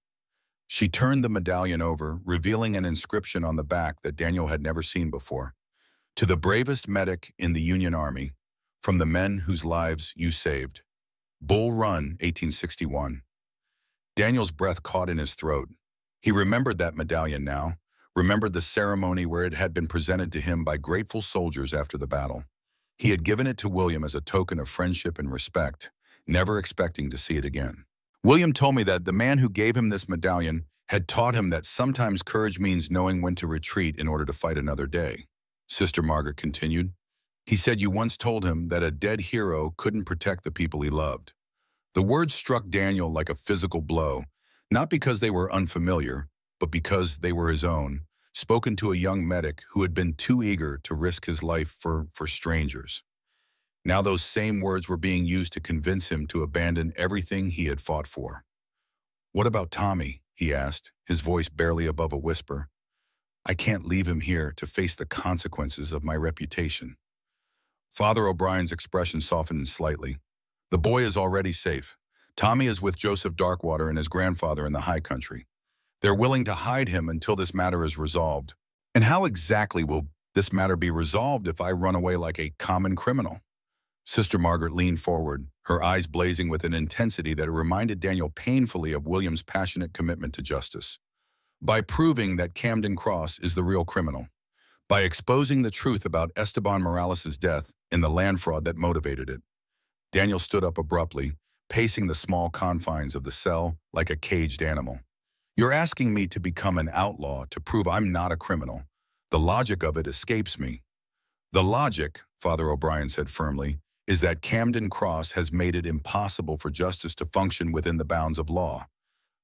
She turned the medallion over, revealing an inscription on the back that Daniel had never seen before. "To the bravest medic in the Union Army, from the men whose lives you saved. Bull Run, 1861. Daniel's breath caught in his throat. He remembered that medallion now, remembered the ceremony where it had been presented to him by grateful soldiers after the battle. He had given it to William as a token of friendship and respect, never expecting to see it again. "William told me that the man who gave him this medallion had taught him that sometimes courage means knowing when to retreat in order to fight another day," Sister Margaret continued. "He said you once told him that a dead hero couldn't protect the people he loved." The words struck Daniel like a physical blow, not because they were unfamiliar, but because they were his own, spoken to a young medic who had been too eager to risk his life for strangers. Now those same words were being used to convince him to abandon everything he had fought for. "What about Tommy?" he asked, his voice barely above a whisper. "I can't leave him here to face the consequences of my reputation." Father O'Brien's expression softened slightly. "The boy is already safe. Tommy is with Joseph Darkwater and his grandfather in the high country. They're willing to hide him until this matter is resolved." "And how exactly will this matter be resolved if I run away like a common criminal?" Sister Margaret leaned forward, her eyes blazing with an intensity that reminded Daniel painfully of William's passionate commitment to justice. "By proving that Camden Cross is the real criminal. By exposing the truth about Esteban Morales' death and the land fraud that motivated it." Daniel stood up abruptly, pacing the small confines of the cell like a caged animal. "You're asking me to become an outlaw to prove I'm not a criminal. The logic of it escapes me." "The logic," Father O'Brien said firmly, "is that Camden Cross has made it impossible for justice to function within the bounds of law.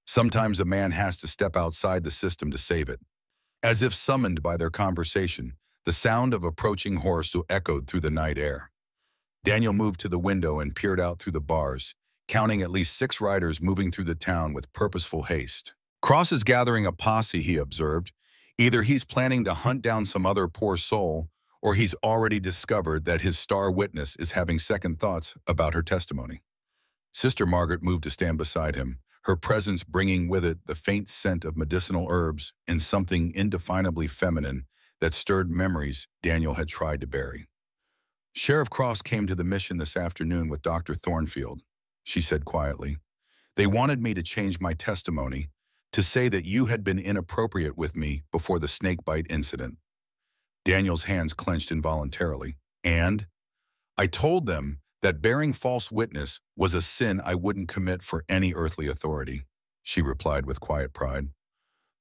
Sometimes a man has to step outside the system to save it." As if summoned by their conversation, the sound of approaching horse echoed through the night air. Daniel moved to the window and peered out through the bars, counting at least 6 riders moving through the town with purposeful haste. "Cross is gathering a posse," he observed. "Either he's planning to hunt down some other poor soul, or he's already discovered that his star witness is having second thoughts about her testimony." Sister Margaret moved to stand beside him, her presence bringing with it the faint scent of medicinal herbs and something indefinably feminine that stirred memories Daniel had tried to bury. "Sheriff Cross came to the mission this afternoon with Dr. Thornfield," she said quietly. "They wanted me to change my testimony, to say that you had been inappropriate with me before the snakebite incident." Daniel's hands clenched involuntarily. "And?" "I told them That bearing false witness was a sin I wouldn't commit for any earthly authority, she replied with quiet pride.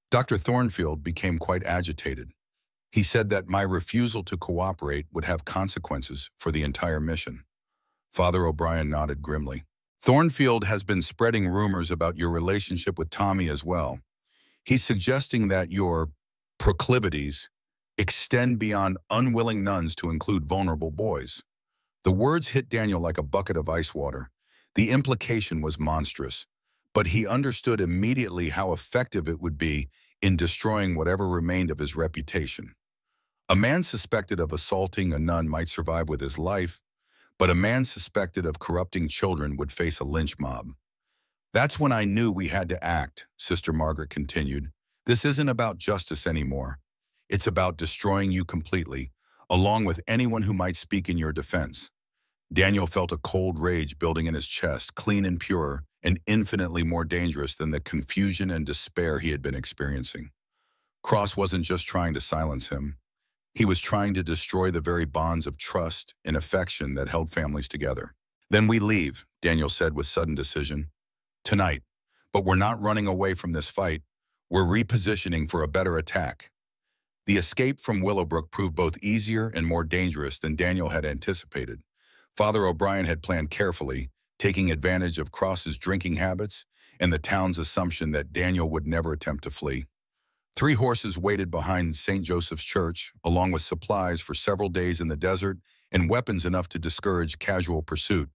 Dr. Thornfield became quite agitated. He said that my refusal to cooperate would have consequences for the entire mission. Father O'Brien nodded grimly. Thornfield has been spreading rumors about your relationship with Tommy as well. He's suggesting that your proclivities extend beyond unwilling nuns to include vulnerable boys. The words hit Daniel like a bucket of ice water. The implication was monstrous, but he understood immediately how effective it would be in destroying whatever remained of his reputation. A man suspected of assaulting a nun might survive with his life, but a man suspected of corrupting children would face a lynch mob. That's when I knew we had to act, Sister Margaret continued. This isn't about justice anymore. It's about destroying you completely, along with anyone who might speak in your defense. Daniel felt a cold rage building in his chest, clean and pure, and infinitely more dangerous than the confusion and despair he had been experiencing. Cross wasn't just trying to silence him. He was trying to destroy the very bonds of trust and affection that held families together. Then we leave, Daniel said with sudden decision. Tonight. But we're not running away from this fight. We're repositioning for a better attack. The escape from Willowbrook proved both easier and more dangerous than Daniel had anticipated. Father O'Brien had planned carefully, taking advantage of Cross's drinking habits and the town's assumption that Daniel would never attempt to flee. 3 horses waited behind St. Joseph's Church, along with supplies for several days in the desert and weapons enough to discourage casual pursuit.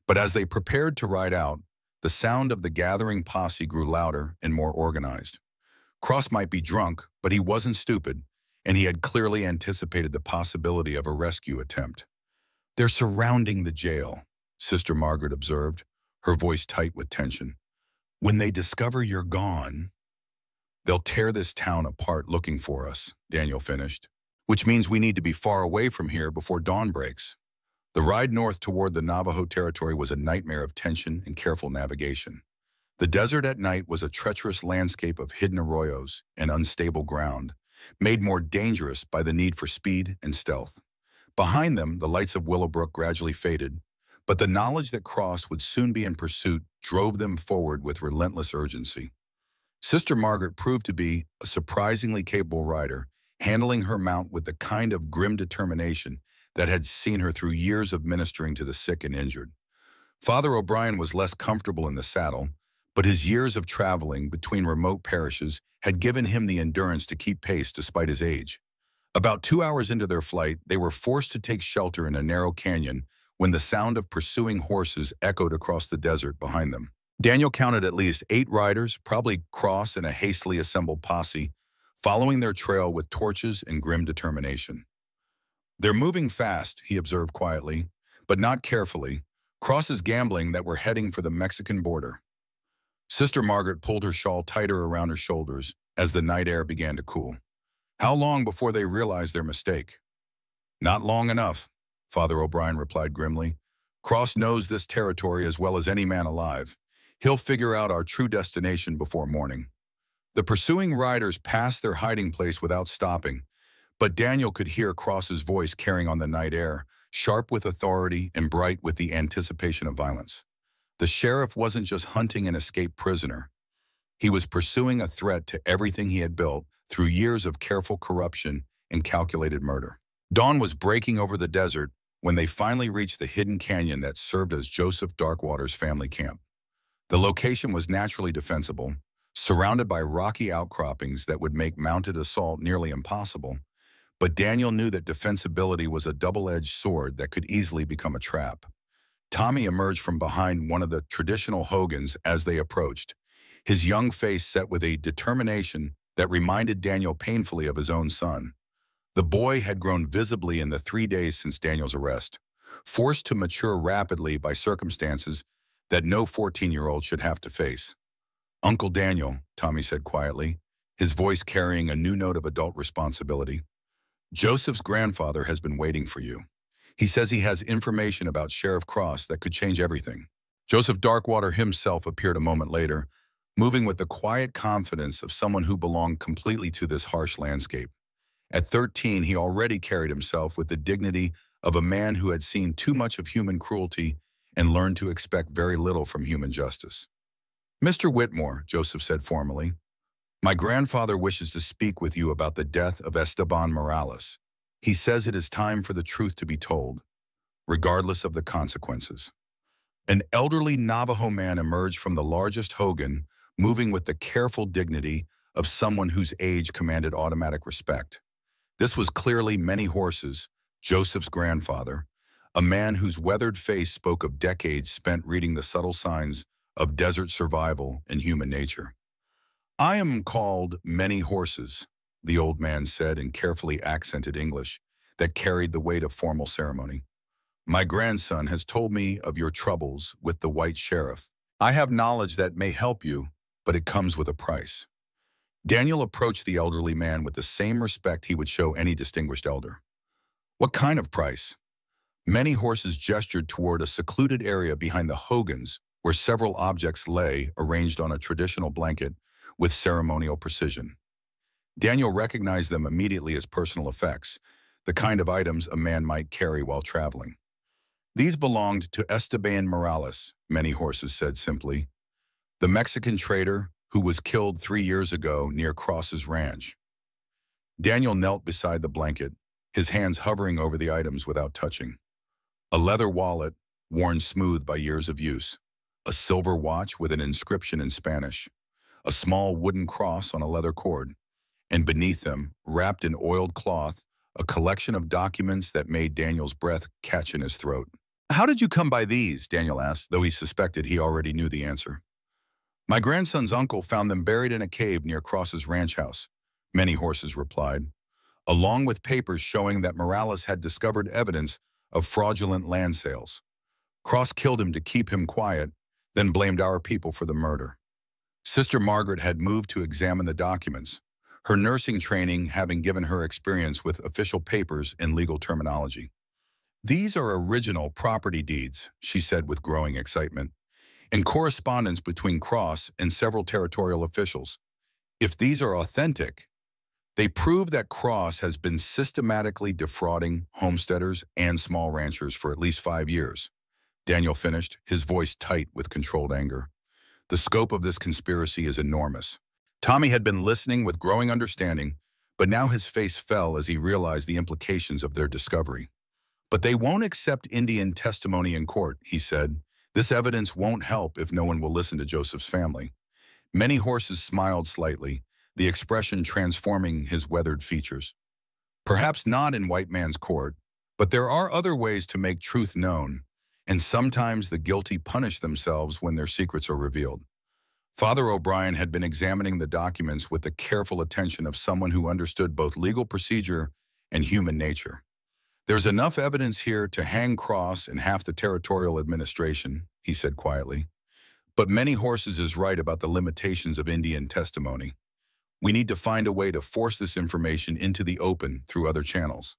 But as they prepared to ride out, the sound of the gathering posse grew louder and more organized. Cross might be drunk, but he wasn't stupid, and he had clearly anticipated the possibility of a rescue attempt. They're surrounding the jail, Sister Margaret observed, her voice tight with tension. When they discover you're gone, they'll tear this town apart looking for us, Daniel finished, which means we need to be far away from here before dawn breaks. The ride north toward the Navajo territory was a nightmare of tension and careful navigation. The desert at night was a treacherous landscape of hidden arroyos and unstable ground, made more dangerous by the need for speed and stealth. Behind them, the lights of Willowbrook gradually faded, but the knowledge that Cross would soon be in pursuit drove them forward with relentless urgency. Sister Margaret proved to be a surprisingly capable rider, handling her mount with the kind of grim determination that had seen her through years of ministering to the sick and injured. Father O'Brien was less comfortable in the saddle, but his years of traveling between remote parishes had given him the endurance to keep pace despite his age. About 2 hours into their flight, they were forced to take shelter in a narrow canyon when the sound of pursuing horses echoed across the desert behind them. Daniel counted at least 8 riders, probably Cross and a hastily assembled posse, following their trail with torches and grim determination. They're moving fast, he observed quietly, but not carefully. Cross is gambling that we're heading for the Mexican border. Sister Margaret pulled her shawl tighter around her shoulders as the night air began to cool. How long before they realized their mistake? Not long enough, Father O'Brien replied grimly. Cross knows this territory as well as any man alive. He'll figure out our true destination before morning. The pursuing riders passed their hiding place without stopping, but Daniel could hear Cross's voice carrying on the night air, sharp with authority and bright with the anticipation of violence. The sheriff wasn't just hunting an escaped prisoner. He was pursuing a threat to everything he had built through years of careful corruption and calculated murder. Dawn was breaking over the desert when they finally reached the hidden canyon that served as Joseph Darkwater's family camp. The location was naturally defensible, surrounded by rocky outcroppings that would make mounted assault nearly impossible, but Daniel knew that defensibility was a double-edged sword that could easily become a trap. Tommy emerged from behind one of the traditional hogans as they approached, his young face set with a determination that reminded Daniel painfully of his own son. The boy had grown visibly in the 3 days since Daniel's arrest, forced to mature rapidly by circumstances that no 14-year-old should have to face. Uncle Daniel, Tommy said quietly, his voice carrying a new note of adult responsibility. Joseph's grandfather has been waiting for you. He says he has information about Sheriff Cross that could change everything. Joseph Darkwater himself appeared a moment later, moving with the quiet confidence of someone who belonged completely to this harsh landscape. At 13, he already carried himself with the dignity of a man who had seen too much of human cruelty and learned to expect very little from human justice. "Mr. Whitmore," Joseph said formally, "my grandfather wishes to speak with you about the death of Esteban Morales. He says it is time for the truth to be told, regardless of the consequences." An elderly Navajo man emerged from the largest hogan, moving with the careful dignity of someone whose age commanded automatic respect. This was clearly Many Horses, Joseph's grandfather, a man whose weathered face spoke of decades spent reading the subtle signs of desert survival and human nature. "I am called Many Horses," the old man said in carefully accented English that carried the weight of formal ceremony. "My grandson has told me of your troubles with the white sheriff. I have knowledge that may help you, but it comes with a price." Daniel approached the elderly man with the same respect he would show any distinguished elder. "What kind of price?" Many Horses gestured toward a secluded area behind the hogans where several objects lay arranged on a traditional blanket with ceremonial precision. Daniel recognized them immediately as personal effects, the kind of items a man might carry while traveling. "These belonged to Esteban Morales," Many Horses said simply, "the Mexican trader who was killed 3 years ago near Cross's ranch." Daniel knelt beside the blanket, his hands hovering over the items without touching. A leather wallet, worn smooth by years of use, a silver watch with an inscription in Spanish, a small wooden cross on a leather cord, and beneath them, wrapped in oiled cloth, a collection of documents that made Daniel's breath catch in his throat. "How did you come by these?" Daniel asked, though he suspected he already knew the answer. "My grandson's uncle found them buried in a cave near Cross's ranch house," Many Horses replied, along with papers showing that Morales had discovered evidence of fraudulent land sales. "Cross killed him to keep him quiet, then blamed our people for the murder." Sister Margaret had moved to examine the documents, her nursing training having given her experience with official papers and legal terminology. "These are original property deeds," she said with growing excitement, "and correspondence between Cross and several territorial officials. If these are authentic, they prove that Cross has been systematically defrauding homesteaders and small ranchers for at least 5 years." Daniel finished, his voice tight with controlled anger. "The scope of this conspiracy is enormous." Tommy had been listening with growing understanding, but now his face fell as he realized the implications of their discovery. "But they won't accept Indian testimony in court," he said. "This evidence won't help if no one will listen to Joseph's family." Many Horses smiled slightly, the expression transforming his weathered features. "Perhaps not in white man's court, but there are other ways to make truth known, and sometimes the guilty punish themselves when their secrets are revealed." Father O'Brien had been examining the documents with the careful attention of someone who understood both legal procedure and human nature. "There's enough evidence here to hang Cross and half the territorial administration," he said quietly. "But Many Horses is right about the limitations of Indian testimony. We need to find a way to force this information into the open through other channels."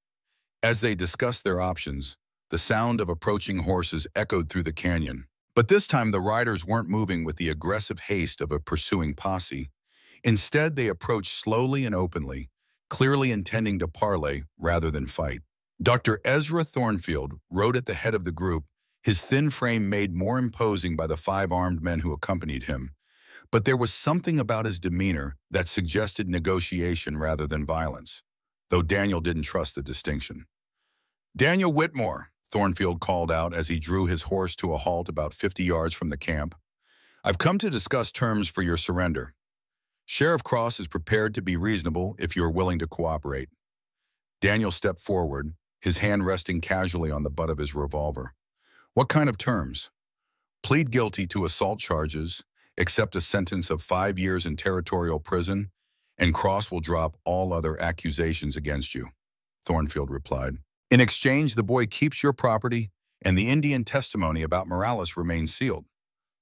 As they discussed their options, the sound of approaching horses echoed through the canyon. But this time the riders weren't moving with the aggressive haste of a pursuing posse. Instead, they approached slowly and openly, clearly intending to parley rather than fight. Dr. Ezra Thornfield rode at the head of the group, his thin frame made more imposing by the 5 armed men who accompanied him. But there was something about his demeanor that suggested negotiation rather than violence, though Daniel didn't trust the distinction. "Daniel Whitmore," Thornfield called out as he drew his horse to a halt about 50 yards from the camp. "I've come to discuss terms for your surrender. Sheriff Cross is prepared to be reasonable if you are willing to cooperate." Daniel stepped forward, his hand resting casually on the butt of his revolver. "What kind of terms?" "Plead guilty to assault charges, accept a sentence of 5 years in territorial prison, and Cross will drop all other accusations against you," Thornfield replied. "In exchange, the boy keeps your property, and the Indian testimony about Morales remains sealed."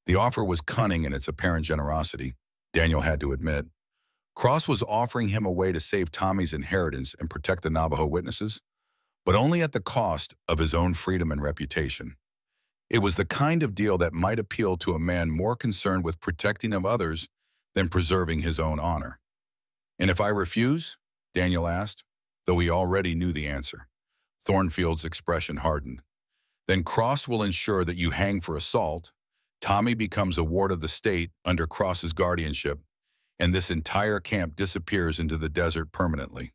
The offer was cunning in its apparent generosity, Daniel had to admit. Cross was offering him a way to save Tommy's inheritance and protect the Navajo witnesses, but only at the cost of his own freedom and reputation. It was the kind of deal that might appeal to a man more concerned with protecting of others than preserving his own honor. "And if I refuse?" Daniel asked, though he already knew the answer. Thornfield's expression hardened. Then Cross will ensure that you hang for assault. Tommy becomes a ward of the state under Cross's guardianship, and this entire camp disappears into the desert permanently.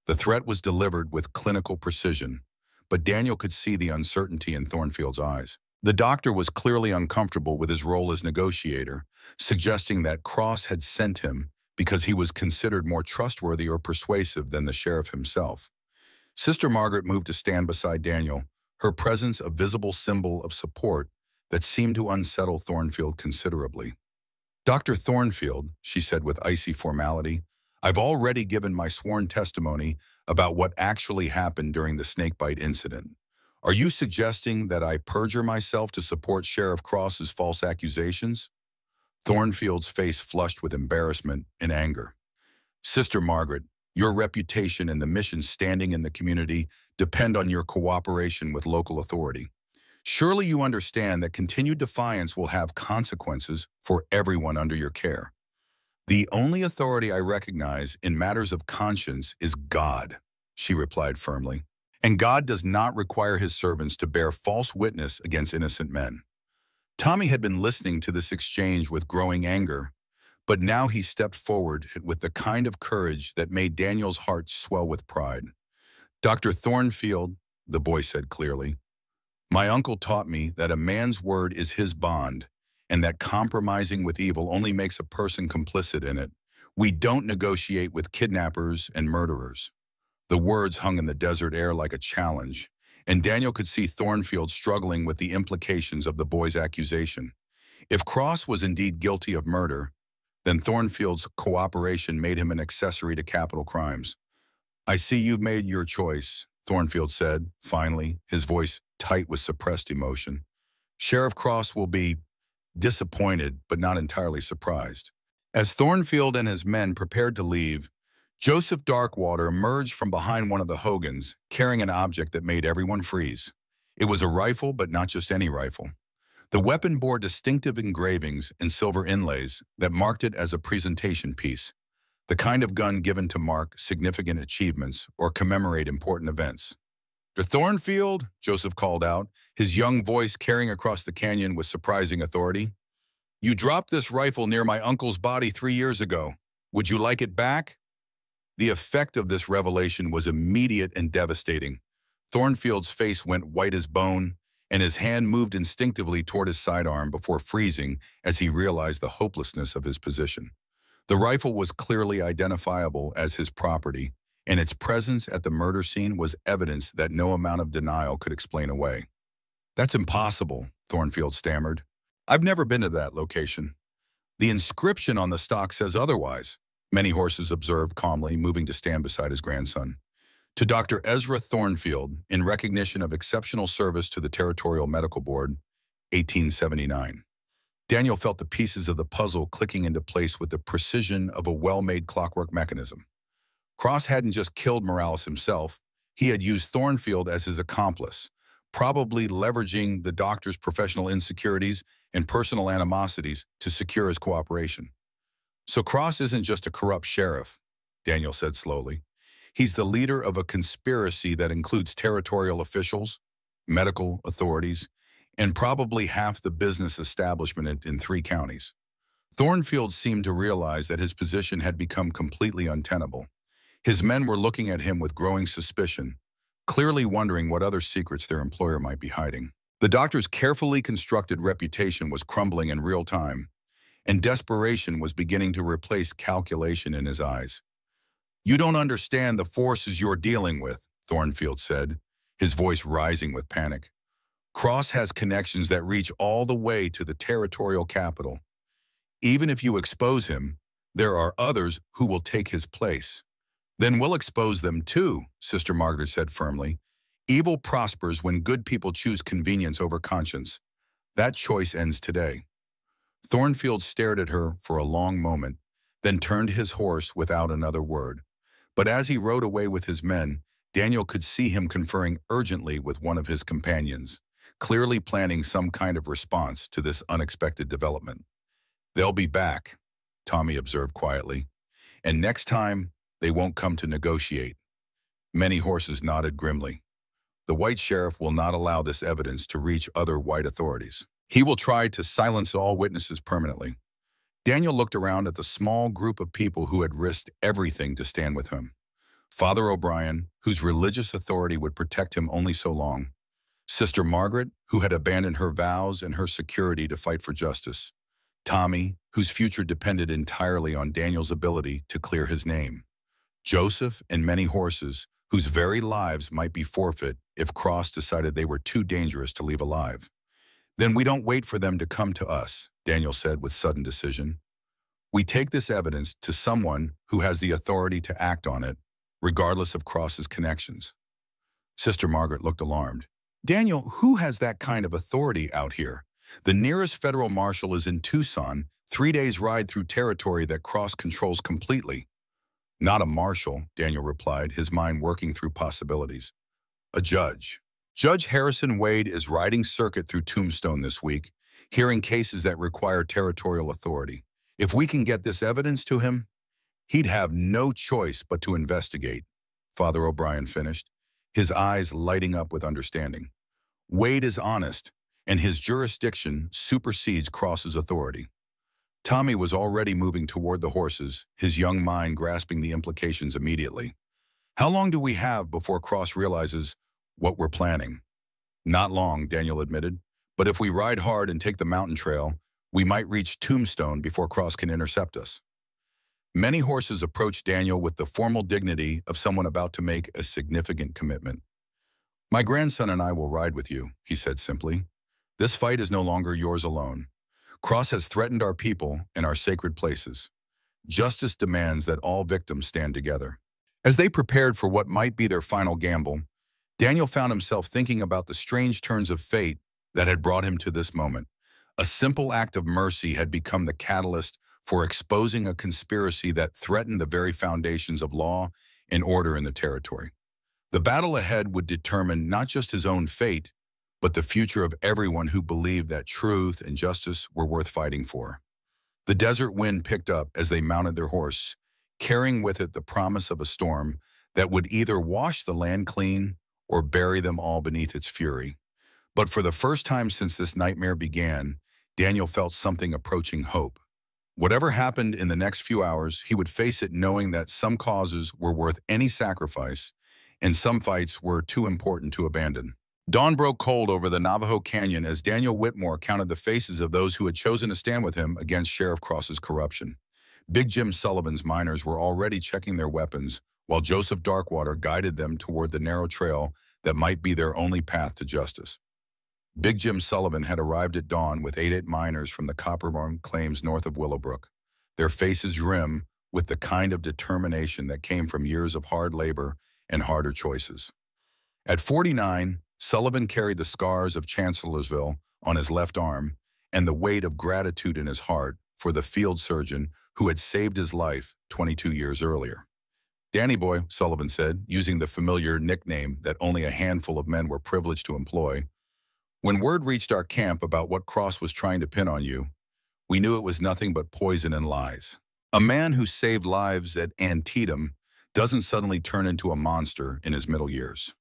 The threat was delivered with clinical precision, but Daniel could see the uncertainty in Thornfield's eyes. The doctor was clearly uncomfortable with his role as negotiator, suggesting that Cross had sent him because he was considered more trustworthy or persuasive than the sheriff himself. Sister Margaret moved to stand beside Daniel, her presence a visible symbol of support that seemed to unsettle Thornfield considerably. "Dr. Thornfield," she said with icy formality, "I've already given my sworn testimony about what actually happened during the snakebite incident. Are you suggesting that I perjure myself to support Sheriff Cross's false accusations?" Thornfield's face flushed with embarrassment and anger. "Sister Margaret, your reputation and the mission standing in the community depend on your cooperation with local authority. Surely you understand that continued defiance will have consequences for everyone under your care. The only authority I recognize in matters of conscience is God," she replied firmly. "And God does not require his servants to bear false witness against innocent men." Tommy had been listening to this exchange with growing anger, but now he stepped forward with the kind of courage that made Daniel's heart swell with pride. "Dr. Thornfield," the boy said clearly, "my uncle taught me that a man's word is his bond, and that compromising with evil only makes a person complicit in it. We don't negotiate with kidnappers and murderers." The words hung in the desert air like a challenge, and Daniel could see Thornfield struggling with the implications of the boy's accusation. If Cross was indeed guilty of murder, then Thornfield's cooperation made him an accessory to capital crimes. "I see you've made your choice," Thornfield said, finally, his voice tight with suppressed emotion. "Sheriff Cross will be disappointed, but not entirely surprised." As Thornfield and his men prepared to leave, Joseph Darkwater emerged from behind one of the hogans, carrying an object that made everyone freeze. It was a rifle, but not just any rifle. The weapon bore distinctive engravings and silver inlays that marked it as a presentation piece, the kind of gun given to mark significant achievements or commemorate important events. "To Thornfield," Joseph called out, his young voice carrying across the canyon with surprising authority. "You dropped this rifle near my uncle's body 3 years ago. Would you like it back?" The effect of this revelation was immediate and devastating. Thornfield's face went white as bone, and his hand moved instinctively toward his sidearm before freezing as he realized the hopelessness of his position. The rifle was clearly identifiable as his property, and its presence at the murder scene was evidence that no amount of denial could explain away. "That's impossible," Thornfield stammered. "I've never been to that location." "The inscription on the stock says otherwise," many horses observed calmly, moving to stand beside his grandson. "To Dr. Ezra Thornfield, in recognition of exceptional service to the Territorial Medical Board, 1879. Daniel felt the pieces of the puzzle clicking into place with the precision of a well-made clockwork mechanism. Cross hadn't just killed Morales himself, he had used Thornfield as his accomplice, probably leveraging the doctor's professional insecurities and personal animosities to secure his cooperation. "So Cross isn't just a corrupt sheriff," Daniel said slowly. "He's the leader of a conspiracy that includes territorial officials, medical authorities, and probably half the business establishment in 3 counties. Thornfield seemed to realize that his position had become completely untenable. His men were looking at him with growing suspicion, clearly wondering what other secrets their employer might be hiding. The doctor's carefully constructed reputation was crumbling in real time, and desperation was beginning to replace calculation in his eyes. "You don't understand the forces you're dealing with," Thornfield said, his voice rising with panic. "Cross has connections that reach all the way to the territorial capital. Even if you expose him, there are others who will take his place." "Then we'll expose them too," Sister Margaret said firmly. "Evil prospers when good people choose convenience over conscience. That choice ends today." Thornfield stared at her for a long moment, then turned his horse without another word. But as he rode away with his men, Daniel could see him conferring urgently with one of his companions, clearly planning some kind of response to this unexpected development. "They'll be back," Tommy observed quietly. "And next time, they won't come to negotiate." Many horses nodded grimly. the white sheriff will not allow this evidence to reach other white authorities. He will try to silence all witnesses permanently. Daniel looked around at the small group of people who had risked everything to stand with him. Father O'Brien, whose religious authority would protect him only so long. Sister Margaret, who had abandoned her vows and her security to fight for justice. Tommy, whose future depended entirely on Daniel's ability to clear his name. Joseph and many horses, whose very lives might be forfeit if Cross decided they were too dangerous to leave alive. Then we don't wait for them to come to us, Daniel said with sudden decision. We take this evidence to someone who has the authority to act on it, regardless of Cross's connections. Sister Margaret looked alarmed. Daniel, who has that kind of authority out here? The nearest federal marshal is in Tucson, 3 days' ride through territory that Cross controls completely. Not a marshal, Daniel replied, his mind working through possibilities. A judge. Judge Harrison Wade is riding circuit through Tombstone this week, hearing cases that require territorial authority. If we can get this evidence to him, he'd have no choice but to investigate, Father O'Brien finished, his eyes lighting up with understanding. Wade is honest, and his jurisdiction supersedes Cross's authority. Tommy was already moving toward the horses, his young mind grasping the implications immediately. How long do we have before Cross realizes what we're planning? Not long, Daniel admitted, but if we ride hard and take the mountain trail, we might reach Tombstone before Cross can intercept us. Many horses approached Daniel with the formal dignity of someone about to make a significant commitment. My grandson and I will ride with you, he said simply. This fight is no longer yours alone. Cross has threatened our people and our sacred places. Justice demands that all victims stand together. As they prepared for what might be their final gamble, Daniel found himself thinking about the strange turns of fate that had brought him to this moment. A simple act of mercy had become the catalyst for exposing a conspiracy that threatened the very foundations of law and order in the territory. The battle ahead would determine not just his own fate, but the future of everyone who believed that truth and justice were worth fighting for. The desert wind picked up as they mounted their horse, carrying with it the promise of a storm that would either wash the land clean or bury them all beneath its fury. But for the first time since this nightmare began, Daniel felt something approaching hope. Whatever happened in the next few hours, he would face it knowing that some causes were worth any sacrifice and some fights were too important to abandon. Dawn broke cold over the Navajo Canyon as Daniel Whitmore counted the faces of those who had chosen to stand with him against Sheriff Cross's corruption. Big Jim Sullivan's miners were already checking their weapons, while Joseph Darkwater guided them toward the narrow trail that might be their only path to justice. Big Jim Sullivan had arrived at dawn with 8 miners from the copper claims north of Willowbrook, their faces grim with the kind of determination that came from years of hard labor and harder choices. At 49, Sullivan carried the scars of Chancellorsville on his left arm and the weight of gratitude in his heart for the field surgeon who had saved his life 22 years earlier. Danny Boy, Sullivan said, using the familiar nickname that only a handful of men were privileged to employ, when word reached our camp about what Cross was trying to pin on you, we knew it was nothing but poison and lies. A man who saved lives at Antietam doesn't suddenly turn into a monster in his middle years.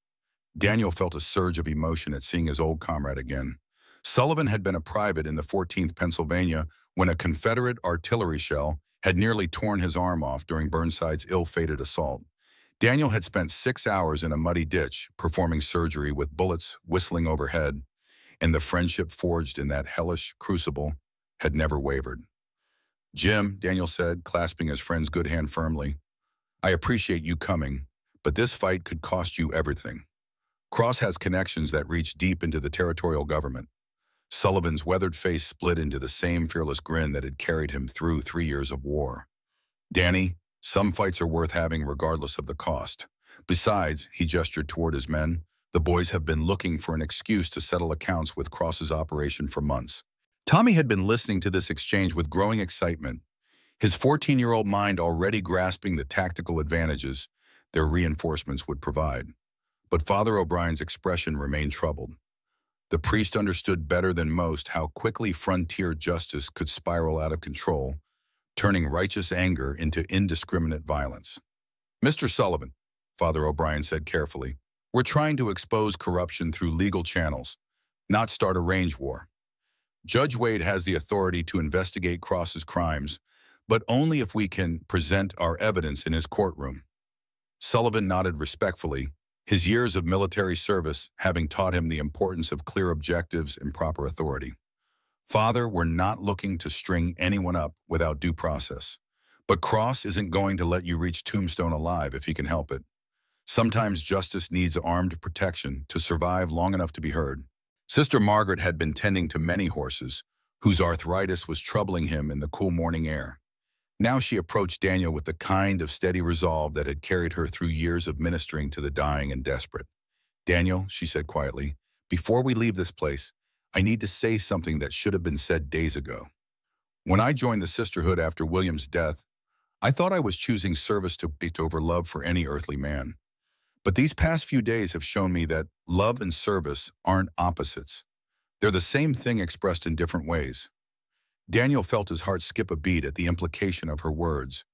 Daniel felt a surge of emotion at seeing his old comrade again. Sullivan had been a private in the 14th Pennsylvania when a Confederate artillery shell had nearly torn his arm off during Burnside's ill-fated assault. Daniel had spent 6 hours in a muddy ditch performing surgery with bullets whistling overhead, and the friendship forged in that hellish crucible had never wavered. Jim, Daniel said, clasping his friend's good hand firmly, I appreciate you coming, but this fight could cost you everything. Cross has connections that reach deep into the territorial government. Sullivan's weathered face split into the same fearless grin that had carried him through 3 years of war. Danny, some fights are worth having regardless of the cost. Besides, he gestured toward his men, the boys have been looking for an excuse to settle accounts with Cross's operation for months. Tommy had been listening to this exchange with growing excitement, his 14-year-old mind already grasping the tactical advantages their reinforcements would provide. But Father O'Brien's expression remained troubled. The priest understood better than most how quickly frontier justice could spiral out of control, turning righteous anger into indiscriminate violence. Mr. Sullivan, Father O'Brien said carefully, We're trying to expose corruption through legal channels, not start a range war. Judge Wade has the authority to investigate Cross's crimes, but only if we can present our evidence in his courtroom. Sullivan nodded respectfully, his years of military service having taught him the importance of clear objectives and proper authority. Father, we're not looking to string anyone up without due process. But Cross isn't going to let you reach Tombstone alive if he can help it. Sometimes justice needs armed protection to survive long enough to be heard. Sister Margaret had been tending to many horses, whose arthritis was troubling him in the cool morning air. Now she approached Daniel with the kind of steady resolve that had carried her through years of ministering to the dying and desperate. "Daniel," she said quietly, "before we leave this place, I need to say something that should have been said days ago. When I joined the sisterhood after William's death, I thought I was choosing service to beat over love for any earthly man. But these past few days have shown me that love and service aren't opposites. They're the same thing expressed in different ways." Daniel felt his heart skip a beat at the implication of her words.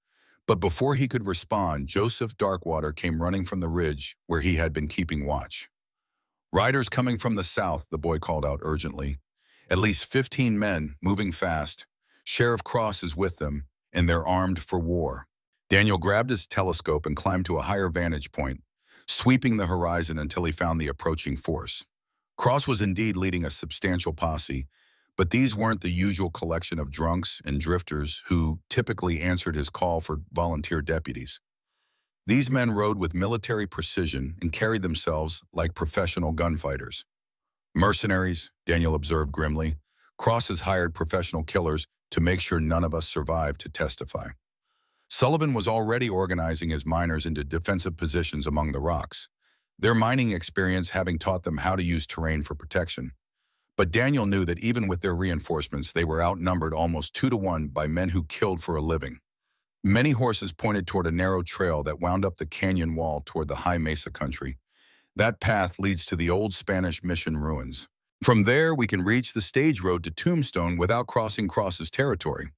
But before he could respond, Joseph Darkwater came running from the ridge where he had been keeping watch. "Riders coming from the south," the boy called out urgently. "At least 15 men, moving fast. Sheriff Cross is with them, and they're armed for war." Daniel grabbed his telescope and climbed to a higher vantage point, sweeping the horizon until he found the approaching force. Cross was indeed leading a substantial posse, but these weren't the usual collection of drunks and drifters who typically answered his call for volunteer deputies. These men rode with military precision and carried themselves like professional gunfighters. "Mercenaries," Daniel observed grimly. "Cross has hired professional killers to make sure none of us survive to testify." Sullivan was already organizing his miners into defensive positions among the rocks, their mining experience having taught them how to use terrain for protection. But Daniel knew that even with their reinforcements, they were outnumbered almost 2-to-1 by men who killed for a living. Many horses pointed toward a narrow trail that wound up the canyon wall toward the high mesa country. That path leads to the old Spanish mission ruins. From there, we can reach the stage road to Tombstone without crossing Cross's territory.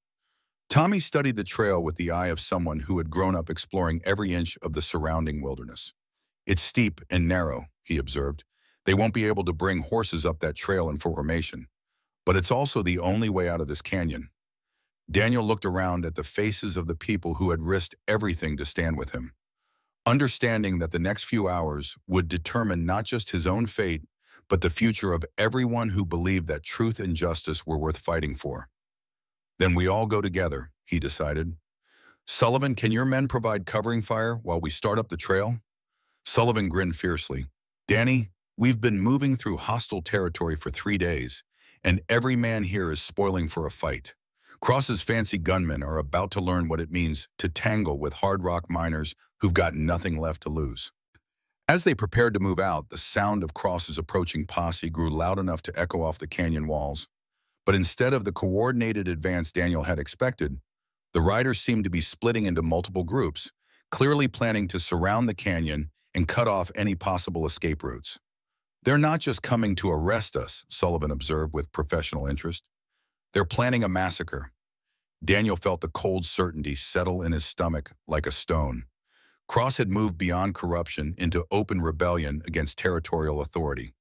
Tommy studied the trail with the eye of someone who had grown up exploring every inch of the surrounding wilderness. "It's steep and narrow," he observed. "They won't be able to bring horses up that trail in formation. But it's also the only way out of this canyon." Daniel looked around at the faces of the people who had risked everything to stand with him, understanding that the next few hours would determine not just his own fate, but the future of everyone who believed that truth and justice were worth fighting for. "Then we all go together," he decided. "Sullivan, can your men provide covering fire while we start up the trail?" Sullivan grinned fiercely. "Danny, we've been moving through hostile territory for 3 days, and every man here is spoiling for a fight. Cross's fancy gunmen are about to learn what it means to tangle with hard rock miners who've got nothing left to lose." As they prepared to move out, the sound of Cross's approaching posse grew loud enough to echo off the canyon walls. But instead of the coordinated advance Daniel had expected, the riders seemed to be splitting into multiple groups, clearly planning to surround the canyon and cut off any possible escape routes. "They're not just coming to arrest us," Sullivan observed with professional interest. "They're planning a massacre." Daniel felt the cold certainty settle in his stomach like a stone. Cross had moved beyond corruption into open rebellion against territorial authority.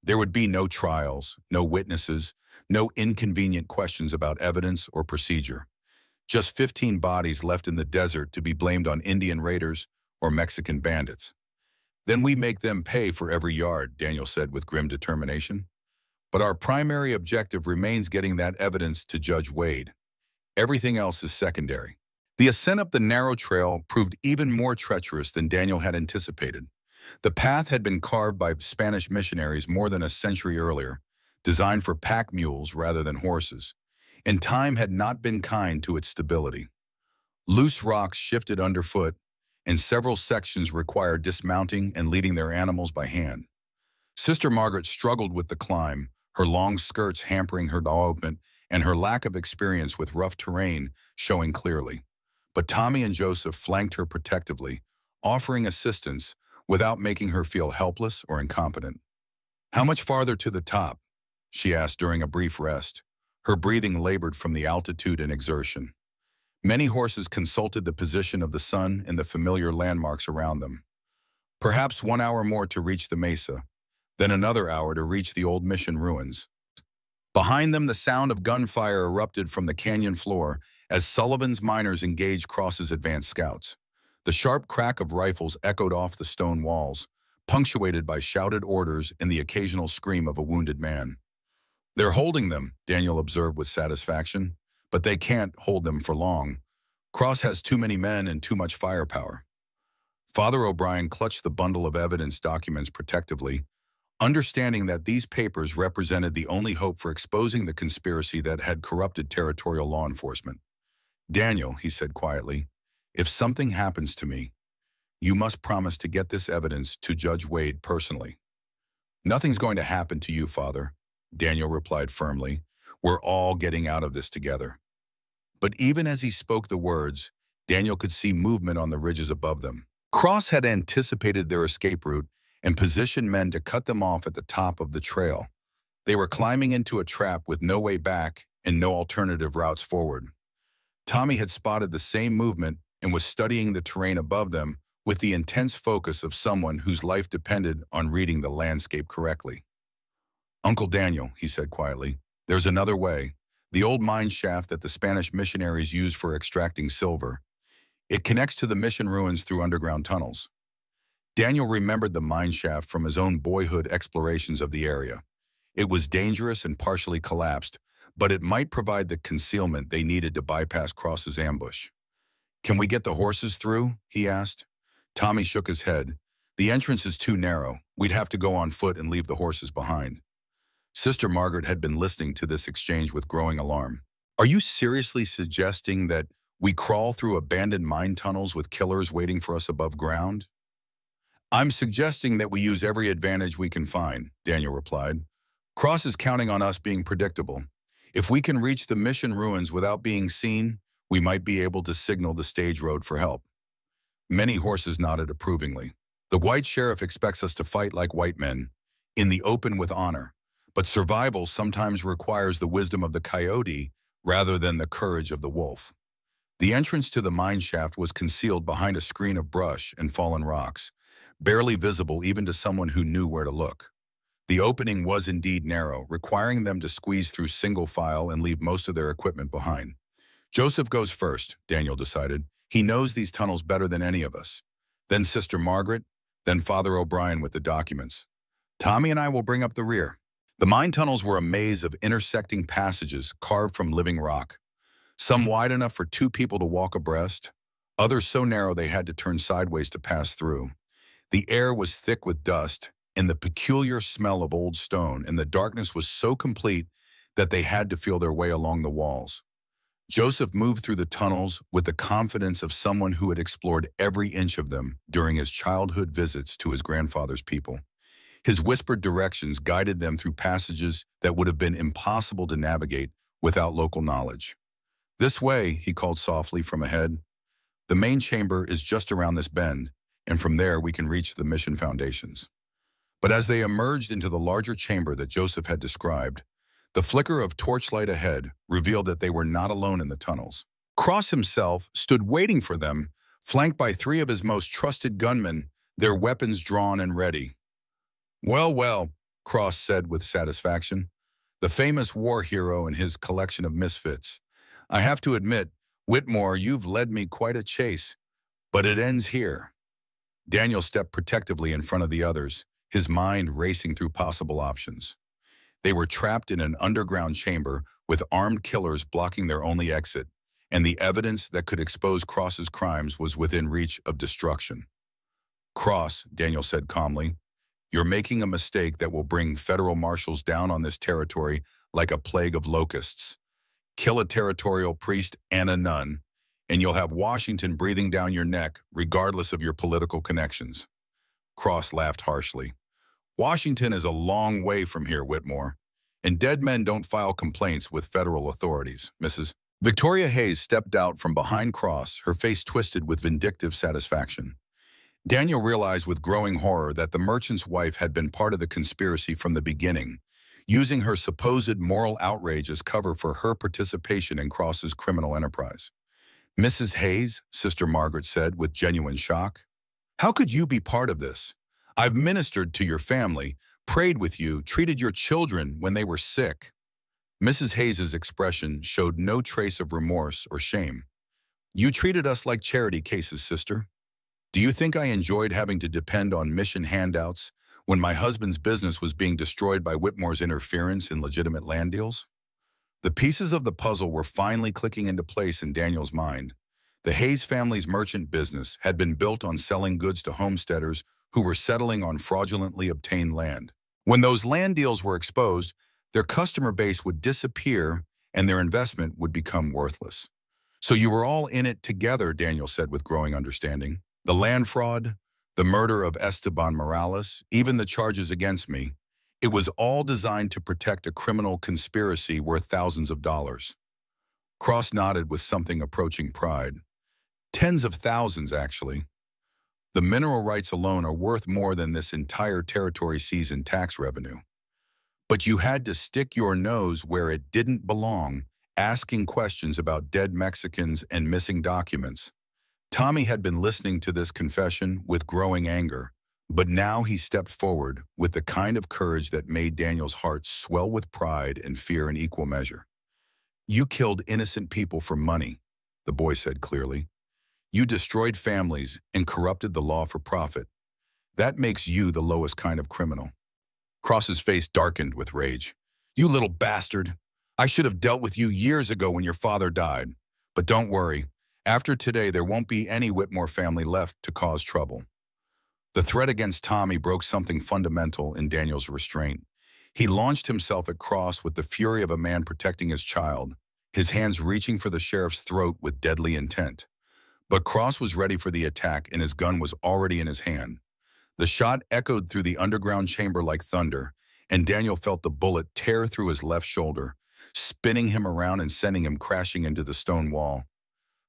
There would be no trials, no witnesses, no inconvenient questions about evidence or procedure. Just 15 bodies left in the desert to be blamed on Indian raiders or Mexican bandits. "Then we make them pay for every yard," Daniel said with grim determination. "But our primary objective remains getting that evidence to Judge Wade. Everything else is secondary." The ascent up the narrow trail proved even more treacherous than Daniel had anticipated. The path had been carved by Spanish missionaries more than a century earlier, designed for pack mules rather than horses, and time had not been kind to its stability. Loose rocks shifted underfoot, and several sections required dismounting and leading their animals by hand. Sister Margaret struggled with the climb, her long skirts hampering her movement and her lack of experience with rough terrain showing clearly. But Tommy and Joseph flanked her protectively, offering assistance without making her feel helpless or incompetent. "How much farther to the top?" she asked during a brief rest. Her breathing labored from the altitude and exertion. Many horses consulted the position of the sun and the familiar landmarks around them. Perhaps 1 hour more to reach the mesa, then another hour to reach the old mission ruins. Behind them, the sound of gunfire erupted from the canyon floor as Sullivan's miners engaged Cross's advanced scouts. The sharp crack of rifles echoed off the stone walls, punctuated by shouted orders and the occasional scream of a wounded man. "They're holding them," Daniel observed with satisfaction, "but they can't hold them for long. Cross has too many men and too much firepower." Father O'Brien clutched the bundle of evidence documents protectively, understanding that these papers represented the only hope for exposing the conspiracy that had corrupted territorial law enforcement. "Daniel," he said quietly, "if something happens to me, you must promise to get this evidence to Judge Wade personally." "Nothing's going to happen to you, Father," Daniel replied firmly. "We're all getting out of this together." But even as he spoke the words, Daniel could see movement on the ridges above them. Cross had anticipated their escape route and positioned men to cut them off at the top of the trail. They were climbing into a trap with no way back and no alternative routes forward. Tommy had spotted the same movement and was studying the terrain above them with the intense focus of someone whose life depended on reading the landscape correctly. "Uncle Daniel," he said quietly, "there's another way. The old mine shaft that the Spanish missionaries used for extracting silver. It connects to the mission ruins through underground tunnels." Daniel remembered the mine shaft from his own boyhood explorations of the area. It was dangerous and partially collapsed, but it might provide the concealment they needed to bypass Cross's ambush. "Can we get the horses through?" he asked. Tommy shook his head. "The entrance is too narrow. We'd have to go on foot and leave the horses behind." Sister Margaret had been listening to this exchange with growing alarm. "Are you seriously suggesting that we crawl through abandoned mine tunnels with killers waiting for us above ground?" "I'm suggesting that we use every advantage we can find," Daniel replied. "Cross is counting on us being predictable. If we can reach the mission ruins without being seen, we might be able to signal the stage road for help." Many horses nodded approvingly. "The white sheriff expects us to fight like white men, in the open with honor. But survival sometimes requires the wisdom of the coyote rather than the courage of the wolf." The entrance to the mine shaft was concealed behind a screen of brush and fallen rocks, barely visible even to someone who knew where to look. The opening was indeed narrow, requiring them to squeeze through single file and leave most of their equipment behind. "Joseph goes first," Daniel decided. "He knows these tunnels better than any of us. Then Sister Margaret, then Father O'Brien with the documents. Tommy and I will bring up the rear." The mine tunnels were a maze of intersecting passages carved from living rock, some wide enough for two people to walk abreast, others so narrow they had to turn sideways to pass through. The air was thick with dust and the peculiar smell of old stone, and the darkness was so complete that they had to feel their way along the walls. Joseph moved through the tunnels with the confidence of someone who had explored every inch of them during his childhood visits to his grandfather's people. His whispered directions guided them through passages that would have been impossible to navigate without local knowledge. "This way," he called softly from ahead. "The main chamber is just around this bend, and from there we can reach the mission foundations." But as they emerged into the larger chamber that Joseph had described, the flicker of torchlight ahead revealed that they were not alone in the tunnels. Cross himself stood waiting for them, flanked by three of his most trusted gunmen, their weapons drawn and ready. "Well, well," Cross said with satisfaction, "the famous war hero and his collection of misfits. I have to admit, Whitmore, you've led me quite a chase, but it ends here." Daniel stepped protectively in front of the others, his mind racing through possible options. They were trapped in an underground chamber with armed killers blocking their only exit, and the evidence that could expose Cross's crimes was within reach of destruction. "Cross," Daniel said calmly, "you're making a mistake that will bring federal marshals down on this territory like a plague of locusts. Kill a territorial priest and a nun, and you'll have Washington breathing down your neck regardless of your political connections." Cross laughed harshly. "Washington is a long way from here, Whitmore, and dead men don't file complaints with federal authorities, Mrs. Victoria Hayes stepped out from behind Cross, her face twisted with vindictive satisfaction. Daniel realized with growing horror that the merchant's wife had been part of the conspiracy from the beginning, using her supposed moral outrage as cover for her participation in Cross's criminal enterprise. "Mrs. Hayes," Sister Margaret said with genuine shock, "how could you be part of this? I've ministered to your family, prayed with you, treated your children when they were sick." Mrs. Hayes's expression showed no trace of remorse or shame. "You treated us like charity cases, sister. Do you think I enjoyed having to depend on mission handouts when my husband's business was being destroyed by Whitmore's interference in legitimate land deals?" The pieces of the puzzle were finally clicking into place in Daniel's mind. The Hayes family's merchant business had been built on selling goods to homesteaders who were settling on fraudulently obtained land. When those land deals were exposed, their customer base would disappear and their investment would become worthless. "So you were all in it together," Daniel said with growing understanding. "The land fraud, the murder of Esteban Morales, even the charges against me. It was all designed to protect a criminal conspiracy worth thousands of dollars." Cross nodded with something approaching pride. "Tens of thousands, actually. The mineral rights alone are worth more than this entire territory sees in tax revenue. But you had to stick your nose where it didn't belong, asking questions about dead Mexicans and missing documents." Tommy had been listening to this confession with growing anger, but now he stepped forward with the kind of courage that made Daniel's heart swell with pride and fear in equal measure. "You killed innocent people for money," the boy said clearly. "You destroyed families and corrupted the law for profit. That makes you the lowest kind of criminal." Cross's face darkened with rage. "You little bastard! I should have dealt with you years ago when your father died. But don't worry. After today, there won't be any Whitmore family left to cause trouble." The threat against Tommy broke something fundamental in Daniel's restraint. He launched himself at Cross with the fury of a man protecting his child, his hands reaching for the sheriff's throat with deadly intent. But Cross was ready for the attack and his gun was already in his hand. The shot echoed through the underground chamber like thunder, and Daniel felt the bullet tear through his left shoulder, spinning him around and sending him crashing into the stone wall.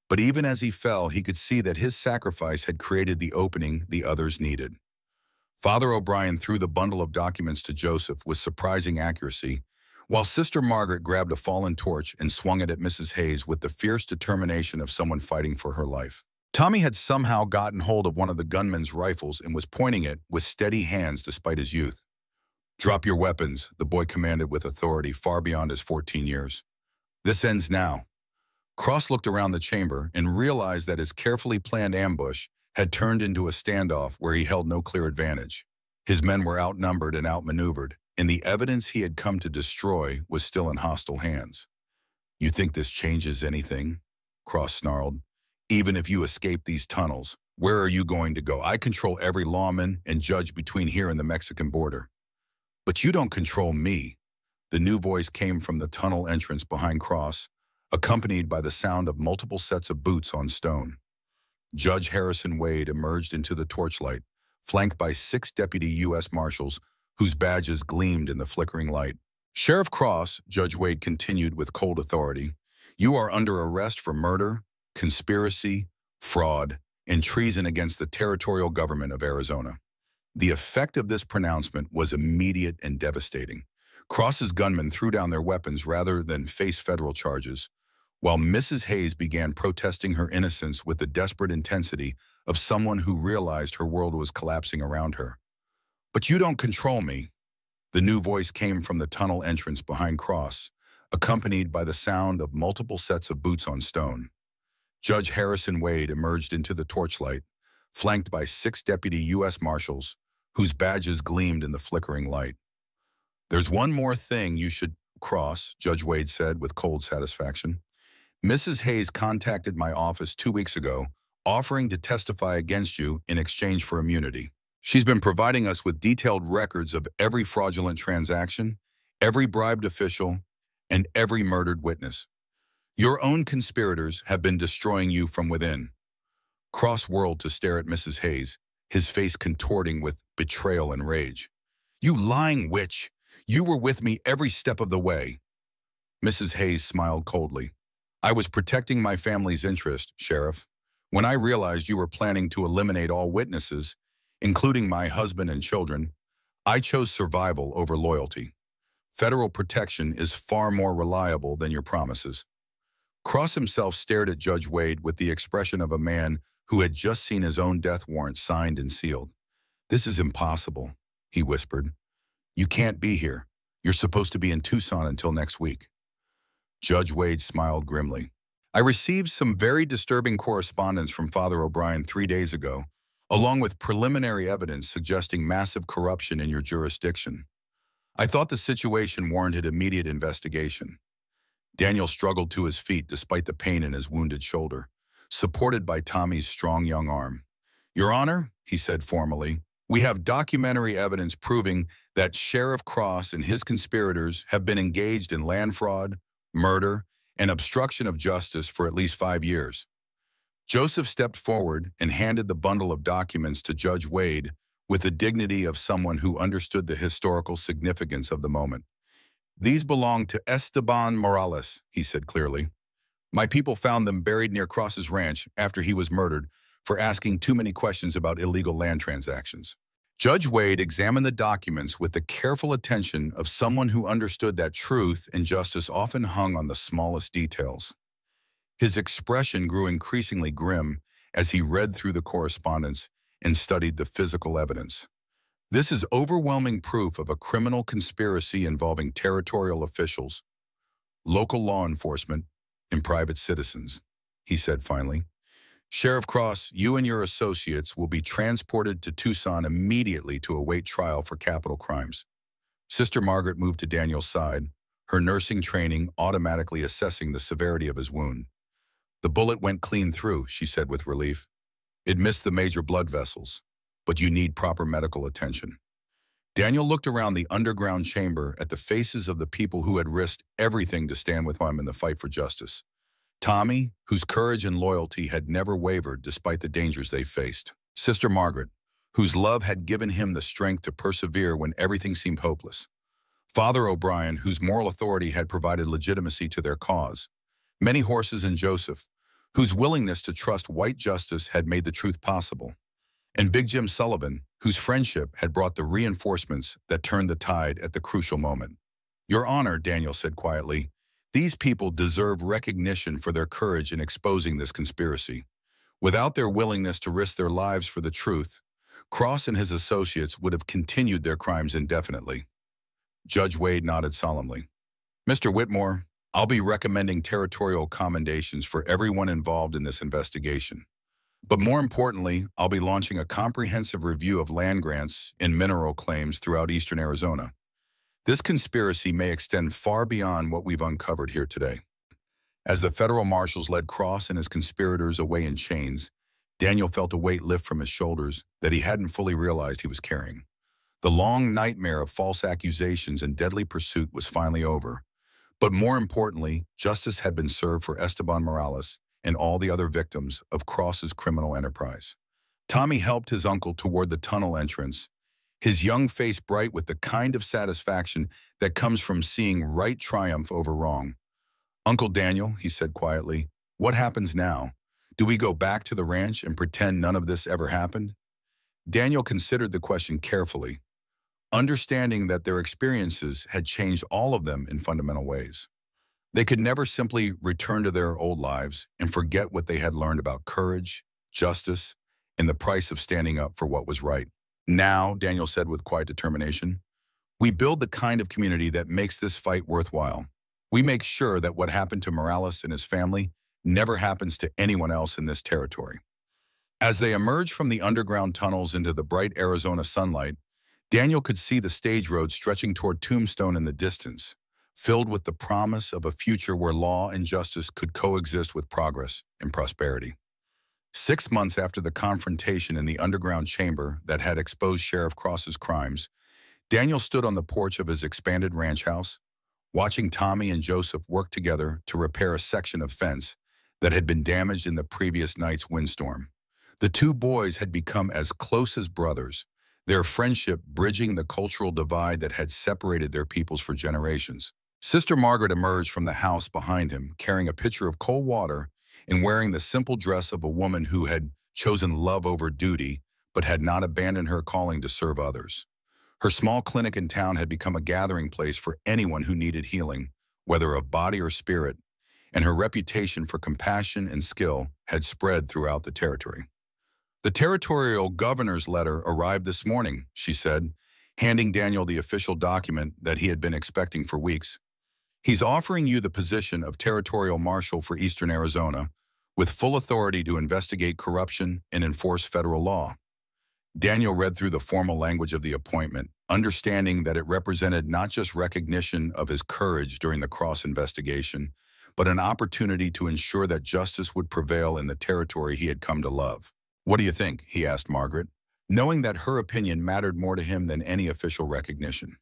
But even as he fell, he could see that his sacrifice had created the opening the others needed. Father O'Brien threw the bundle of documents to Joseph with surprising accuracy, while Sister Margaret grabbed a fallen torch and swung it at Mrs. Hayes with the fierce determination of someone fighting for her life. Tommy had somehow gotten hold of one of the gunman's rifles and was pointing it with steady hands despite his youth. "Drop your weapons," the boy commanded with authority far beyond his 14 years. "This ends now." Cross looked around the chamber and realized that his carefully planned ambush had turned into a standoff where he held no clear advantage. His men were outnumbered and outmaneuvered, and the evidence he had come to destroy was still in hostile hands. "You think this changes anything?" Cross snarled. "Even if you escape these tunnels, where are you going to go? I control every lawman and judge between here and the Mexican border." "But you don't control me." The new voice came from the tunnel entrance behind Cross, accompanied by the sound of multiple sets of boots on stone. Judge Harrison Wade emerged into the torchlight, flanked by 6 deputy U.S. Marshals whose badges gleamed in the flickering light. "Sheriff Cross," Judge Wade continued with cold authority, "you are under arrest for murder, conspiracy, fraud, and treason against the territorial government of Arizona." The effect of this pronouncement was immediate and devastating. Cross's gunmen threw down their weapons rather than face federal charges, while Mrs. Hayes began protesting her innocence with the desperate intensity of someone who realized her world was collapsing around her. "But you don't control me." The new voice came from the tunnel entrance behind Cross, accompanied by the sound of multiple sets of boots on stone. Judge Harrison Wade emerged into the torchlight, flanked by 6 deputy U.S. Marshals whose badges gleamed in the flickering light. "There's one more thing you should cross," Judge Wade said with cold satisfaction. "Mrs. Hayes contacted my office 2 weeks ago, offering to testify against you in exchange for immunity. She's been providing us with detailed records of every fraudulent transaction, every bribed official, and every murdered witness. Your own conspirators have been destroying you from within." Cross whirled to stare at Mrs. Hayes, his face contorting with betrayal and rage. "You lying witch! You were with me every step of the way." Mrs. Hayes smiled coldly. "I was protecting my family's interest, Sheriff. When I realized you were planning to eliminate all witnesses, including my husband and children, I chose survival over loyalty. Federal protection is far more reliable than your promises." Cross himself stared at Judge Wade with the expression of a man who had just seen his own death warrant signed and sealed. "This is impossible," he whispered. "You can't be here. You're supposed to be in Tucson until next week." Judge Wade smiled grimly. "I received some very disturbing correspondence from Father O'Brien 3 days ago, along with preliminary evidence suggesting massive corruption in your jurisdiction. I thought the situation warranted immediate investigation." Daniel struggled to his feet despite the pain in his wounded shoulder, supported by Tommy's strong young arm. "Your Honor," he said formally, "we have documentary evidence proving that Sheriff Cross and his conspirators have been engaged in land fraud, murder, and obstruction of justice for at least 5 years." Joseph stepped forward and handed the bundle of documents to Judge Wade with the dignity of someone who understood the historical significance of the moment. "These belong to Esteban Morales," he said clearly. "My people found them buried near Cross's ranch after he was murdered for asking too many questions about illegal land transactions." Judge Wade examined the documents with the careful attention of someone who understood that truth and justice often hung on the smallest details. His expression grew increasingly grim as he read through the correspondence and studied the physical evidence. "This is overwhelming proof of a criminal conspiracy involving territorial officials, local law enforcement, and private citizens," he said finally. "Sheriff Cross, you and your associates will be transported to Tucson immediately to await trial for capital crimes." Sister Margaret moved to Daniel's side, her nursing training automatically assessing the severity of his wound. "The bullet went clean through," she said with relief. "It missed the major blood vessels, but you need proper medical attention." Daniel looked around the underground chamber at the faces of the people who had risked everything to stand with him in the fight for justice. Tommy, whose courage and loyalty had never wavered despite the dangers they faced. Sister Margaret, whose love had given him the strength to persevere when everything seemed hopeless. Father O'Brien, whose moral authority had provided legitimacy to their cause. Many Horses and Joseph, whose willingness to trust white justice had made the truth possible. And Big Jim Sullivan, whose friendship had brought the reinforcements that turned the tide at the crucial moment. "Your Honor," Daniel said quietly, "these people deserve recognition for their courage in exposing this conspiracy. Without their willingness to risk their lives for the truth, Cross and his associates would have continued their crimes indefinitely." Judge Wade nodded solemnly. "Mr. Whitmore, I'll be recommending territorial commendations for everyone involved in this investigation. But more importantly, I'll be launching a comprehensive review of land grants and mineral claims throughout eastern Arizona. This conspiracy may extend far beyond what we've uncovered here today." As the federal marshals led Cross and his conspirators away in chains, Daniel felt a weight lift from his shoulders that he hadn't fully realized he was carrying. The long nightmare of false accusations and deadly pursuit was finally over. But more importantly, justice had been served for Esteban Morales and all the other victims of Cross's criminal enterprise. Tommy helped his uncle toward the tunnel entrance, his young face bright with the kind of satisfaction that comes from seeing right triumph over wrong. "Uncle Daniel," he said quietly, "what happens now? Do we go back to the ranch and pretend none of this ever happened?" Daniel considered the question carefully, understanding that their experiences had changed all of them in fundamental ways. They could never simply return to their old lives and forget what they had learned about courage, justice, and the price of standing up for what was right. "Now," Daniel said with quiet determination, "we build the kind of community that makes this fight worthwhile. We make sure that what happened to Morales and his family never happens to anyone else in this territory." As they emerged from the underground tunnels into the bright Arizona sunlight, Daniel could see the stage road stretching toward Tombstone in the distance, filled with the promise of a future where law and justice could coexist with progress and prosperity. 6 months after the confrontation in the underground chamber that had exposed Sheriff Cross's crimes, Daniel stood on the porch of his expanded ranch house, watching Tommy and Joseph work together to repair a section of fence that had been damaged in the previous night's windstorm. The two boys had become as close as brothers, their friendship bridging the cultural divide that had separated their peoples for generations. Sister Margaret emerged from the house behind him, carrying a pitcher of cold water and wearing the simple dress of a woman who had chosen love over duty, but had not abandoned her calling to serve others. Her small clinic in town had become a gathering place for anyone who needed healing, whether of body or spirit, and her reputation for compassion and skill had spread throughout the territory. The territorial governor's letter arrived this morning, she said, handing Daniel the official document that he had been expecting for weeks. He's offering you the position of territorial marshal for Eastern Arizona, with full authority to investigate corruption and enforce federal law. Daniel read through the formal language of the appointment, understanding that it represented not just recognition of his courage during the Cross investigation, but an opportunity to ensure that justice would prevail in the territory he had come to love. "What do you think?" he asked Margaret, knowing that her opinion mattered more to him than any official recognition.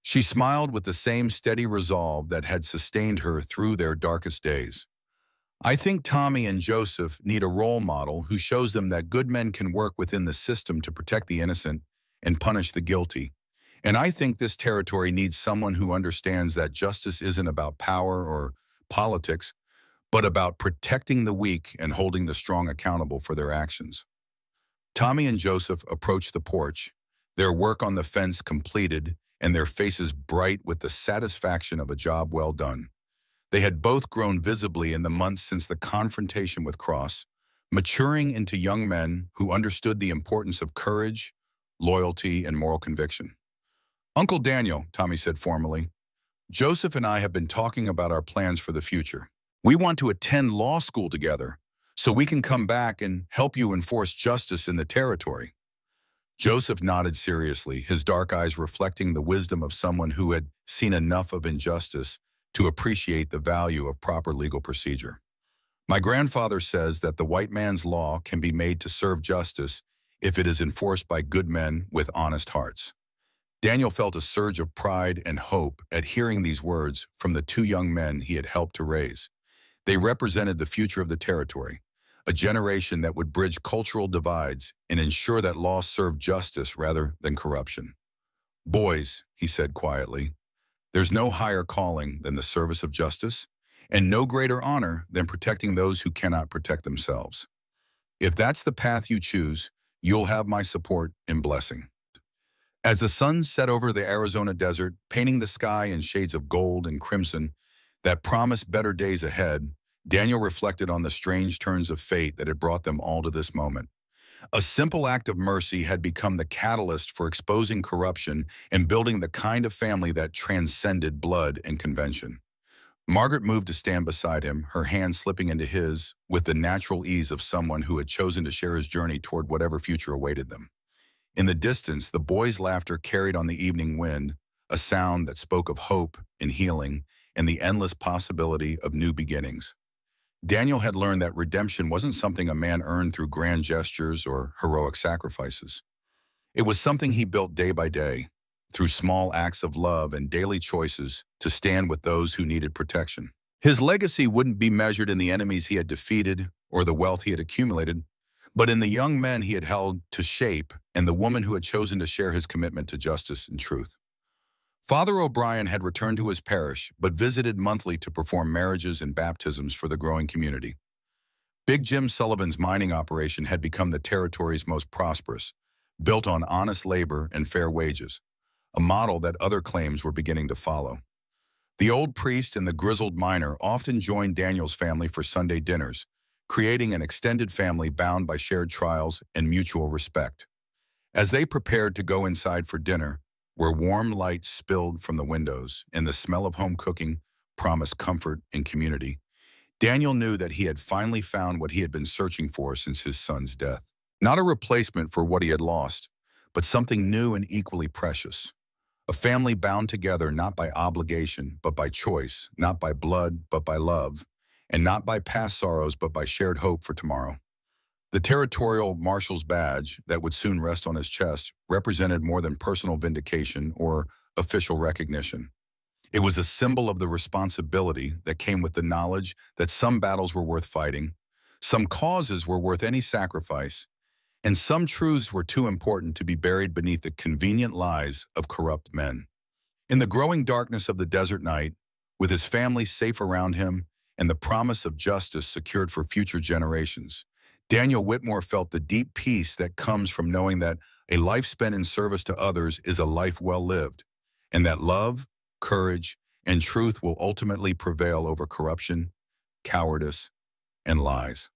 She smiled with the same steady resolve that had sustained her through their darkest days. "I think Tommy and Joseph need a role model who shows them that good men can work within the system to protect the innocent and punish the guilty. And I think this territory needs someone who understands that justice isn't about power or politics, but about protecting the weak and holding the strong accountable for their actions." Tommy and Joseph approached the porch, their work on the fence completed and their faces bright with the satisfaction of a job well done. They had both grown visibly in the months since the confrontation with Cross, maturing into young men who understood the importance of courage, loyalty, and moral conviction. "Uncle Daniel," Tommy said formally, "Joseph and I have been talking about our plans for the future. We want to attend law school together so we can come back and help you enforce justice in the territory." Joseph nodded seriously, his dark eyes reflecting the wisdom of someone who had seen enough of injustice to appreciate the value of proper legal procedure. "My grandfather says that the white man's law can be made to serve justice if it is enforced by good men with honest hearts." Daniel felt a surge of pride and hope at hearing these words from the two young men he had helped to raise. They represented the future of the territory, a generation that would bridge cultural divides and ensure that law served justice rather than corruption. "Boys," he said quietly, "there's no higher calling than the service of justice, and no greater honor than protecting those who cannot protect themselves. If that's the path you choose, you'll have my support and blessing." As the sun set over the Arizona desert, painting the sky in shades of gold and crimson that promised better days ahead, Daniel reflected on the strange turns of fate that had brought them all to this moment. A simple act of mercy had become the catalyst for exposing corruption and building the kind of family that transcended blood and convention. Margaret moved to stand beside him, her hand slipping into his with the natural ease of someone who had chosen to share his journey toward whatever future awaited them. In the distance, the boys' laughter carried on the evening wind, a sound that spoke of hope and healing and the endless possibility of new beginnings. Daniel had learned that redemption wasn't something a man earned through grand gestures or heroic sacrifices. It was something he built day by day, through small acts of love and daily choices to stand with those who needed protection. His legacy wouldn't be measured in the enemies he had defeated or the wealth he had accumulated, but in the young men he had held to shape and the woman who had chosen to share his commitment to justice and truth. Father O'Brien had returned to his parish, but visited monthly to perform marriages and baptisms for the growing community. Big Jim Sullivan's mining operation had become the territory's most prosperous, built on honest labor and fair wages, a model that other claims were beginning to follow. The old priest and the grizzled miner often joined Daniel's family for Sunday dinners, creating an extended family bound by shared trials and mutual respect. As they prepared to go inside for dinner, where warm light spilled from the windows and the smell of home cooking promised comfort and community, Daniel knew that he had finally found what he had been searching for since his son's death. Not a replacement for what he had lost, but something new and equally precious. A family bound together not by obligation, but by choice, not by blood, but by love, and not by past sorrows, but by shared hope for tomorrow. The territorial marshal's badge that would soon rest on his chest represented more than personal vindication or official recognition. It was a symbol of the responsibility that came with the knowledge that some battles were worth fighting, some causes were worth any sacrifice, and some truths were too important to be buried beneath the convenient lies of corrupt men. In the growing darkness of the desert night, with his family safe around him and the promise of justice secured for future generations, Daniel Whitmore felt the deep peace that comes from knowing that a life spent in service to others is a life well lived, and that love, courage, and truth will ultimately prevail over corruption, cowardice, and lies.